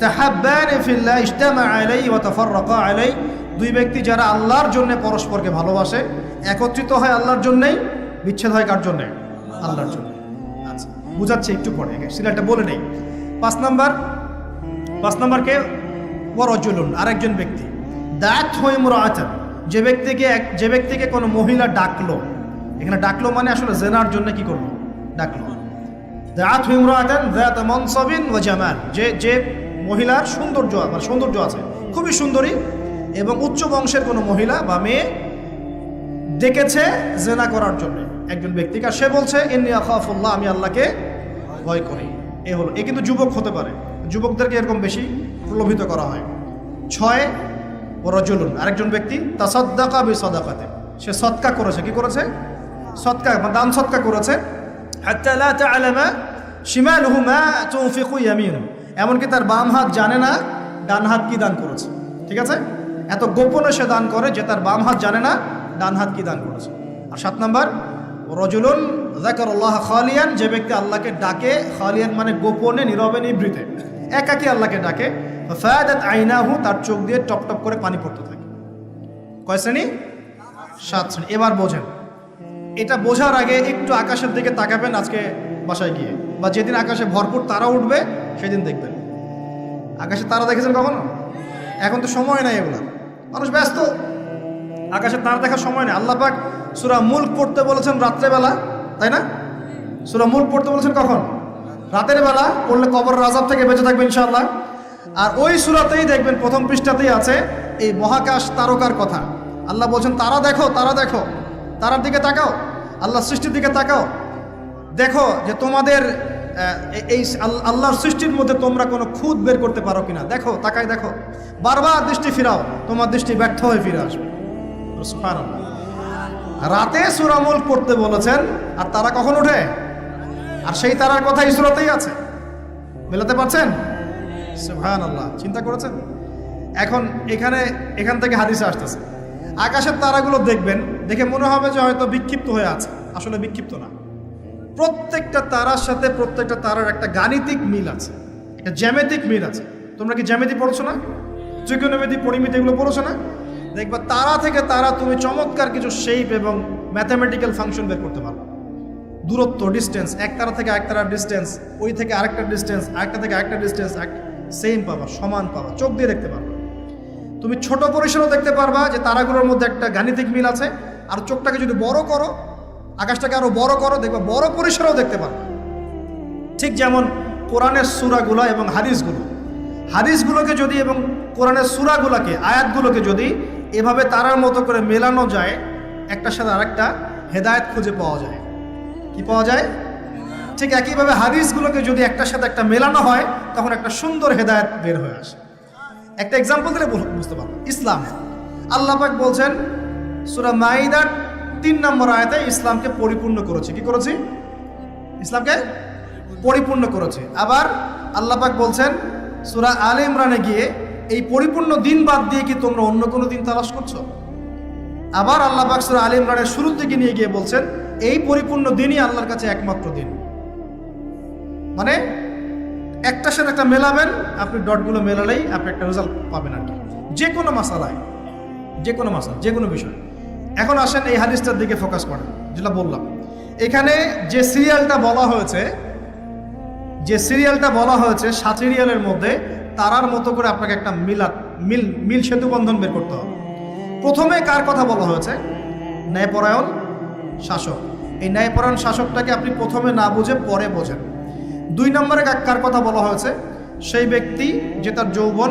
তাহাব্বানে ফিল্লাহ ইজতামা আলাইহি ওয়া তাফাররাকা আলাইহি, 2 ব্যক্তি যারা আল্লাহর জন্য পরস্পরকে ভালোবাসে, একত্রিত হয় আল্লাহর জন্যই, বিচ্ছেদ হয় কার জন্য? আল্লাহর জন্য। আচ্ছা, বুঝাচ্ছি একটু পরে, সিরিয়ালটা বলে নেই। 5 নাম্বার কে? ওয়ারজুলুন, আরেকজন ব্যক্তি। দাত হয় মুরাআতান, যে ব্যক্তিকে কোনো মহিলা ডাকলো। এখানে ডাকলো মানে আসলে জেনার জন্য কি করলো? ডাকলো। দাত হয় মুরাআতান যাত মানসাবিন ওয়া জামাল, যে মহিলার সৌন্দর্য আছে, খুবই সুন্দরী এবং উচ্চ বংশের কোনো মহিলা বা মেয়ে ডেকেছে জেনা করার জন্য একজন ব্যক্তিকে। সে বলছে ইন্নী আখাফুল্লাহ, আমি আল্লাহকে ভয় করি। এ কিন্তু যুবক হতে পারে, যুবকদেরকে এরকম বেশি প্রলোভিত করা হয়। 6 ওয়ারজুলুন, আরেকজন ব্যক্তি তাসাদ্দাকা বিসাদাকাতে, সে সদকা করেছে। কি করেছে? সদকা, দান সদকা করেছে। হাত্তা লা তা'লামা শিমালুহু মা তুনফিকু ইয়ামিনু, এমনকি তার বাম হাত জানে না ডান হাত কি দান করেছে। ঠিক আছে, এত গোপনে সে দান করে যে তার বাম হাত জানে না ডান হাত কি দান করেছে। আর 7 নাম্বার রজুলুন যাকারাল্লাহ খালিয়ান, যে ব্যক্তি আল্লাহকে ডাকে, খালিয়ান মানে গোপনে, নীরবে, নিভৃতে, একাকী আল্লাহকে ডাকে। ফাদাত আইনাহু, তার চোখ দিয়ে টপ টপ করে পানি পড়তে থাকে। কয় শ্রেণী? 7 শ্রেণী। এবার বোঝেন, এটা বোঝার আগে একটু আকাশের দিকে তাকাবেন আজকে বাসায় গিয়ে, বা যেদিন আকাশে ভরপুর তারা উঠবে সেদিন দেখবেন। আকাশে তারা দেখেছেন কখনো? এখন তো সময় নাই, এগুলো মানুষ ব্যস্ত, আকাশে তারা দেখার সময় নেই। আল্লাহ পাক সূরা মুলক পড়তে বলেছেন রাত্রেবেলা, তাই না? সূরা মুলক পড়তে বলেছেন কখন? রাতের বেলা পড়লে কবরের আযাব থেকে বেঁচে থাকবে ইনশাআল্লাহ। আর ওই সূরাতেই দেখবেন প্রথম পৃষ্ঠাতেই আছে এই মহাকাশ তারকার কথা। আল্লাহ বলছেন তারা দেখো, তারা দেখো, তারার দিকে তাকাও, আল্লাহ সৃষ্টির দিকে তাকাও, দেখো যে তোমাদের এই আল্লাহর সৃষ্টির মধ্যে তোমরা কোনো খুঁত বের করতে পারো কিনা, দেখো, তাকাই দেখো, বারবার দৃষ্টি ফিরাও, তোমার দৃষ্টি ব্যর্থ হয়ে ফিরে আসবে। সুবহানাল্লাহ। রাতে সূরা মুলক পড়তে বলেছেন, আর তারা কখন ওঠে? আর সেই তারার কথা এই সূরাতেই আছে। মেলাতে পারছেন? সুবহানাল্লাহ, চিন্তা করেছেন? এখন এখান থেকে হাদিসে আসতেছে, আকাশের তারাগুলো দেখবেন, দেখে মনে হবে যে হয়তো বিক্ষিপ্ত হয়ে আছে, আসলে বিক্ষিপ্ত না। প্রত্যেকটা তারার সাথে প্রত্যেকটা তারার একটা গাণিতিক মিল আছে, একটা জ্যামিতিক মিল আছে। তোমরা কি জ্যামিতি পড়ছো না? ত্রিকোণমিতি, পরিমিতি এগুলো পড়ছো না? দেখবা তারা থেকে তারা তুমি চমৎকার কিছু শেপ এবং ম্যাথামেটিক্যাল ফাংশন বের করতে পারো। দূরত্ব, ডিস্টেন্স, এক তারা থেকে আরেক তারার ডিস্টেন্স, ওই থেকে আরেকটা ডিস্টেন্স, আরেকটা থেকে আরেকটা ডিস্টেন্স, সেম পাবা, সমান পাবা, চোখ দিয়ে দেখতে পারবা। তুমি ছোট পরিসরেও দেখতে পারবা যে তারাগুলোর মধ্যে একটা গাণিতিক মিল আছে। আর চোখটাকে যদি বড় করো, আকাশটাকে আরো বড় করো, দেখবা বড় পরিসরেও দেখতে পারবা। ঠিক যেমন কোরআনের সূরাগুলো এবং হাদিসগুলোকে যদি, এবং কোরআনের সূরাগুলোকে, আয়াতগুলোকে যদি এভাবে তারার মতো করে মেলানো যায়, একটার সাথে আরেকটা, হেদায়েত খুঁজে পাওয়া যায়। কি পাওয়া যায়? ঠিক একইভাবে হাদিসগুলোকে যদি একটার সাথে একটা মেলানো হয়, তখন একটা সুন্দর হেদায়েত বের হয়ে আসে। একটা এক্সাম্পল দিলে বুঝতে পারবো। ইসলাম, আল্লাহ পাক বলছেন সূরা মাইদার 3 নম্বর আয়াতে ইসলামকে পরিপূর্ণ করেছে। কি করেছি? ইসলামকে পরিপূর্ণ করেছে। আবার আল্লাহ পাক বলছেন সূরা আলে ইমরানে গিয়ে, এই পরিপূর্ণ দিন বাদ দিয়ে কি তোমরা অন্য কোনো দিন তালাশ করছো? আবার আল্লাহ পাক সূরা আলে ইমরানের শুরুর দিকে নিয়ে গিয়ে বলছেন এই পরিপূর্ণ দিনই আল্লাহর কাছে একমাত্র দিন। মানে একটার সাথে একটা মেলাবেন, আপনি ডটগুলো মেলালেই আপনি একটা রেজাল্ট পাবেন আর কি, যে কোনো মাসালায়, যে কোনো বিষয়। এখন আসেন এই হাদিসটার দিকে ফোকাস করেন, যেটা বললাম। এখানে যে সিরিয়ালটা বলা হয়েছে, 7 সিরিয়ালের মধ্যে তারার মতো করে আপনাকে একটা মিল সেতু বন্ধন বের করতে হবে। প্রথমে কার কথা বলা হয়েছে? ন্যায়পরায়ণ শাসক। এই ন্যায়পরায়ণ শাসকটাকে আপনি প্রথমে না বুঝে পরে বোঝেন। 2 নম্বরে কার কথা বলা হয়েছে? সেই ব্যক্তি যে তার যৌবন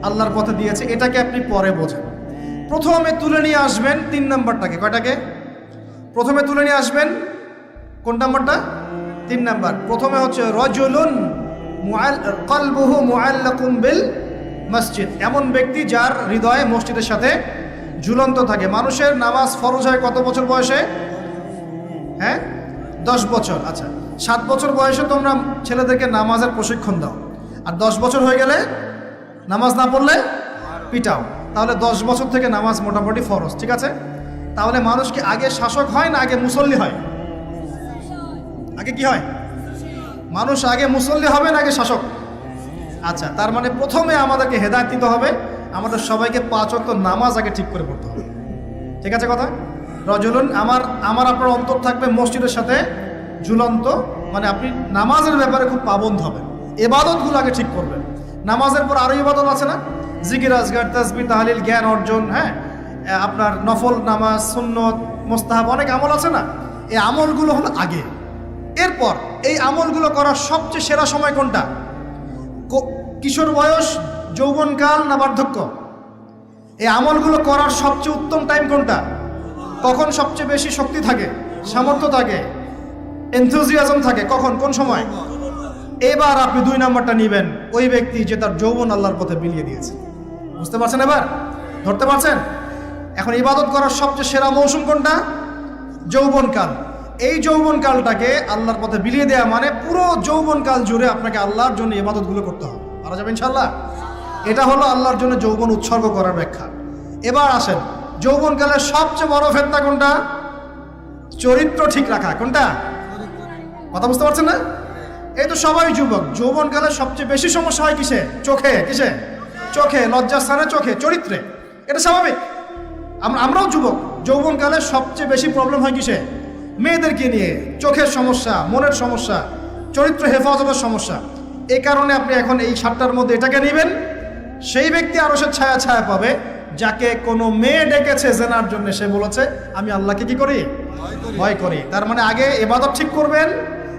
আল্লাহর পথে দিয়েছে, এটাকে আপনি পরে বোঝেন। প্রথমে তুলে নিয়ে আসবেন 3 নম্বরটাকে। কয়টাকে? প্রথমে তুলে নিয়ে আসবেন কোন নম্বরটা? 3 নম্বর। প্রথমে হচ্ছে রজুলুন কলবুহু মুআল্লাকুম বিল মসজিদ, এমন ব্যক্তি যার হৃদয়ে মসজিদের সাথে ঝুলন্ত থাকে। মানুষের নামাজ ফরজ হয় কত বছর বয়সে? 10 বছর। আচ্ছা, 7 বছর বয়সে তোমরা ছেলেদেরকে নামাজের প্রশিক্ষণ দাও। আর 10 বছর হয়ে গেলে নামাজ না পড়লে পিটাও। তাহলে 10 বছর থেকে নামাজ মোটামুটি ফরজ, ঠিক আছে? তাহলে মানুষ কি আগে শাসক হয় না আগে মুসল্লি হয়? আগে কি হয়? মানুষ আগে মুসল্লি হবে না আগে শাসক? আচ্ছা, তার মানে প্রথমে আমাদেরকে হেদায়েত দিতে হবে, আমাদের সবাইকে 5 ওয়াক্ত নামাজ আগে ঠিক করে পড়তে হবে। ঠিক আছে কথা? রজুলুন, আমার আপনার অন্তর থাকবে মসজিদের সাথে ঝুলন্ত, মানে আপনি নামাজের ব্যাপারে খুব পাবন্ধ হবেন, ইবাদতগুলো আগে ঠিক করবেন। নামাজের পর আরও ইবাদত আছে না, জিকির আজগার তাসবিহ তাহলিল জ্ঞান অর্জন, হ্যাঁ, আপনার নফল নামাজ সুন্নত মোস্তাহাব অনেক আমল আছে না, এই আমলগুলো হলো আগে। এরপর এই আমলগুলো করার সবচেয়ে সেরা সময় কোনটা? কিশোর বয়স, যৌবনকাল না বার্ধক্য? এই আমলগুলো করার সবচেয়ে উত্তম টাইম কোনটা? কখন সবচেয়ে বেশি শক্তি থাকে, সামর্থ্য থাকে, এনথুজিয়াজম থাকে? কখন, কোন সময়? এবার আপনি 2 নাম্বারটা নেবেন, ওই ব্যক্তি যে তার যৌবন আল্লাহর পথে বিলিয়ে দিয়েছে। বুঝতে পারছেন? এবার ধরতে পারছেন? এখন ইবাদত করার সবচেয়ে সেরা মৌসুম কোনটা? যৌবনকাল। এই যৌবনকালটাকে আল্লাহর পথে বিলিয়ে দেওয়া মানে পুরো যৌবনকাল জুড়ে আপনাকে আল্লাহর জন্য ইবাদতগুলো করতে হবে। পারা যাবে ইনশাল্লাহ? এটা হলো আল্লাহর জন্য যৌবন উৎসর্গ করার ব্যাখ্যা। এবার আসেন, যৌবনকালের সবচেয়ে বড় ফেতনা কোনটা? চরিত্র ঠিক রাখা। কোনটা? কথা বুঝতে পারছেন না? এই তো সবাই যুবক, যৌবনকালে সবচেয়ে বেশি সমস্যা হয় কিসে? চোখে। কিসে? চোখে, লজ্জাস্থানে, চোখে, চরিত্রে। এটা স্বাভাবিক। আমরাও যুবক, যৌবনকালে সবচেয়ে বেশি প্রবলেম হয় কিসে? মেয়েদেরকে নিয়ে, চোখের সমস্যা, মনের সমস্যা, চরিত্র হেফাজতের সমস্যা। এই কারণে আপনি এখন এই 7টার মধ্যে এটাকে নেবেন, সেই ব্যক্তি আরশের ছায়া ছায়া পাবে যাকে কোনো মেয়ে ডেকেছে জেনার জন্য, সে বলেছে আমি আল্লাহকে কি করি? ভয় করি। তার মানে আগে ইবাদত ঠিক করবেন,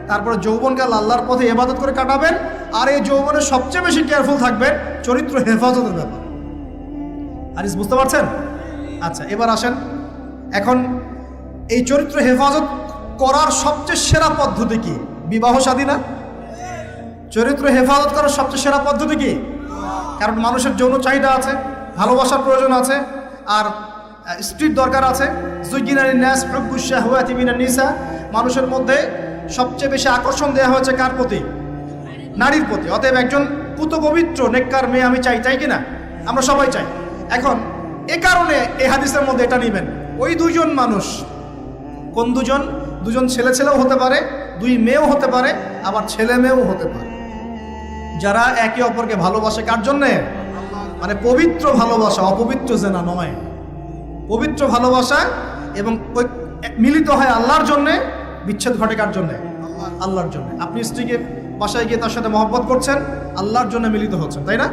তারপরে যৌবনকাল আল্লাহর পথে ইবাদত করে কাটাবেন, আর এই যৌবনে সবচেয়ে বেশি কেয়ারফুল থাকবেন চরিত্র হেফাজতের ব্যাপার। হাদিস বুঝতে পারছেন? আচ্ছা, এবার আসেন, এখন এই চরিত্র হেফাজত করার সবচেয়ে সেরা পদ্ধতি কি? বিবাহ শাদী না? চরিত্র হেফাজত করার সবচেয়ে সেরা পদ্ধতি কি? কারণ মানুষের যৌন চাহিদা আছে, ভালোবাসার প্রয়োজন আছে, আর স্ত্রীর দরকার আছে। মানুষের মধ্যে সবচেয়ে বেশি আকর্ষণ দেওয়া হয়েছে কার প্রতি? নারীর প্রতি। অতএব একজন পুত পবিত্র নেককার মেয়ে আমি চাই, চাই কিনা? আমরা সবাই চাই। এখন এ কারণে এই হাদিসের মধ্যে এটা নেবেন, ওই 2জন মানুষ, কোন 2জন? 2জন ছেলে ছেলেও হতে পারে, 2 মেয়েও হতে পারে, আবার ছেলে মেয়েও হতে পারে, যারা একে অপরকে ভালোবাসে। কার জন্যে? মানে পবিত্র ভালোবাসা, অপবিত্র জেনা নয়, পবিত্র ভালোবাসা, এবং মিলিত হয় আল্লাহর জন্যে। বিচ্ছেদ ঘটে কার জন্যে? আল্লাহর জন্য। আপনি স্ত্রীকে বাসায় গিয়ে তার সাথে মহব্বত করছেন, আল্লাহর জন্য মিলিত হচ্ছেন, তাই না?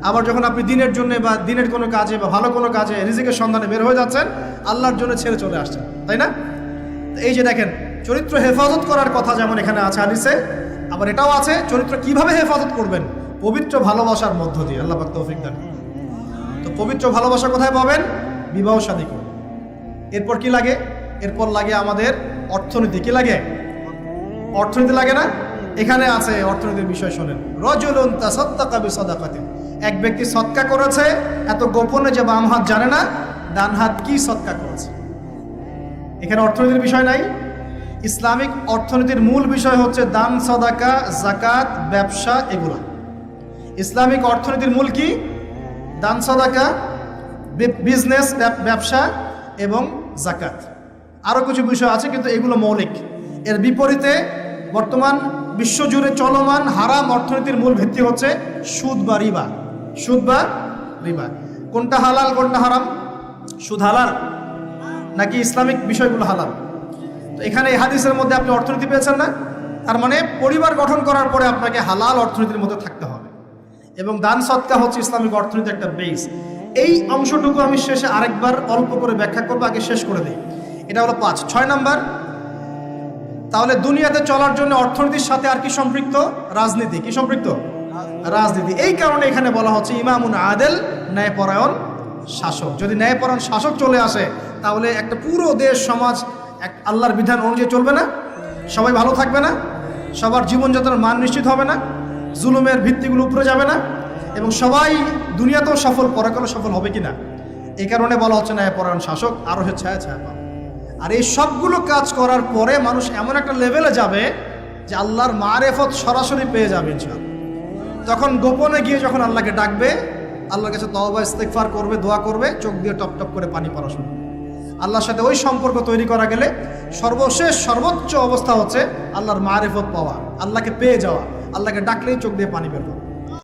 আবার যখন আপনি দিনের জন্য বা দিনের কোনো কাজে বা ভালো কোনো কাজে রিজিকের সন্ধানে বের হয়ে যাচ্ছেন, আল্লাহর জন্য ছেড়ে চলে আসছেন, তাই না? এই যে দেখেন, চরিত্র হেফাজত করার কথা যেমন এখানে আছে হাদিসে, আবার এটাও আছে চরিত্র কিভাবে হেফাজত করবেন? পবিত্র ভালোবাসার মধ্য দিয়ে। আল্লাহ পাক তৌফিক দান। তো পবিত্র ভালোবাসা কোথায় পাবেন? বিবাহ শাদী করে। এরপর কি লাগে? এরপর লাগে আমাদের অর্থনীতি। কি লাগে? অর্থনীতি লাগে না? এখানে আছে অর্থনীতির বিষয়। শোনেন, রাজুলুন তাসাদ্দাকা বিসাদাকাতিন, এক ব্যক্তি সদকা করেছে, এত গোপনে যে বাম হাত জানে না ডান হাত কি সদকা করেছে। এখানে অর্থনীতির বিষয় নাই। ইসলামিক অর্থনীতির মূল বিষয় হচ্ছে দান, সাদাকা, যাকাত, ব্যবসা, এগুলো। ইসলামিক অর্থনীতির মূল কি? দান, সাদাকা, বিজনেস, ব্যবসা এবং যাকাত। আরও কিছু বিষয় আছে কিন্তু এগুলো মৌলিক। এর বিপরীতে বর্তমান বিশ্বজুড়ে চলমান হারাম অর্থনীতির মূল ভিত্তি হচ্ছে সুদ বা রিবা। সুদ বা রিবা। কোনটা হালাল কোনটা হারাম? সুদ হালাল নাকি ইসলামিক বিষয়গুলো হালাল? তো এখানে এই হাদিসের মধ্যে আপনি অর্থনীতি পেয়েছেন না? তার মানে পরিবার গঠন করার পরে আপনাকে হালাল অর্থনীতির মধ্যে থাকতে হবে, এবং দান সদকা হচ্ছে ইসলামিক অর্থনীতির একটা বেস। এই অংশটুকু আমি শেষে আরেকবার অল্প করে ব্যাখ্যা করবো, আগে শেষ করে দিই। এটা হলো 5। 6 নাম্বার, তাহলে দুনিয়াতে চলার জন্য অর্থনীতির সাথে আর কি সম্পৃক্ত? রাজনীতি। কি সম্পৃক্ত? রাজনীতি। এই কারণে এখানে বলা হচ্ছে ইমামুন আদেল, ন্যায়পরায়ণ শাসক। যদি ন্যায়পরায়ণ শাসক চলে আসে, তাহলে একটা পুরো দেশ সমাজ এক আল্লাহর বিধান অনুযায়ী চলবে না? সবাই ভালো থাকবে না? সবার জীবনযাত্রার মান নিশ্চিত হবে না? জুলুমের ভিত্তিগুলো উপরে যাবে না? এবং সবাই দুনিয়াতেও সফল, পরকালেও সফল হবে কিনা? এই কারণে বলা হচ্ছে ন্যায়পরায়ণ শাসক, আরো ছায়া ছায়া পাবে। আর এই সবগুলো কাজ করার পরে মানুষ এমন একটা লেভেলে যাবে যে আল্লাহর মারেফত সরাসরি পেয়ে যাবে ইনশাআল্লাহ। তখন গোপনে গিয়ে যখন আল্লাহকে ডাকবে, আল্লাহর কাছে তওবা ইস্তেগফার করবে, দোয়া করবে, চোখ দিয়ে টপ টপ করে পানি পড়া শুরু। আল্লাহর সাথে ওই সম্পর্ক তৈরি করা গেলে সর্বশেষ সর্বোচ্চ অবস্থা হচ্ছে আল্লাহর মারিফত পাওয়া, আল্লাহকে পেয়ে যাওয়া। আল্লাহকে ডাকলেই চোখ দিয়ে পানি বের হবে।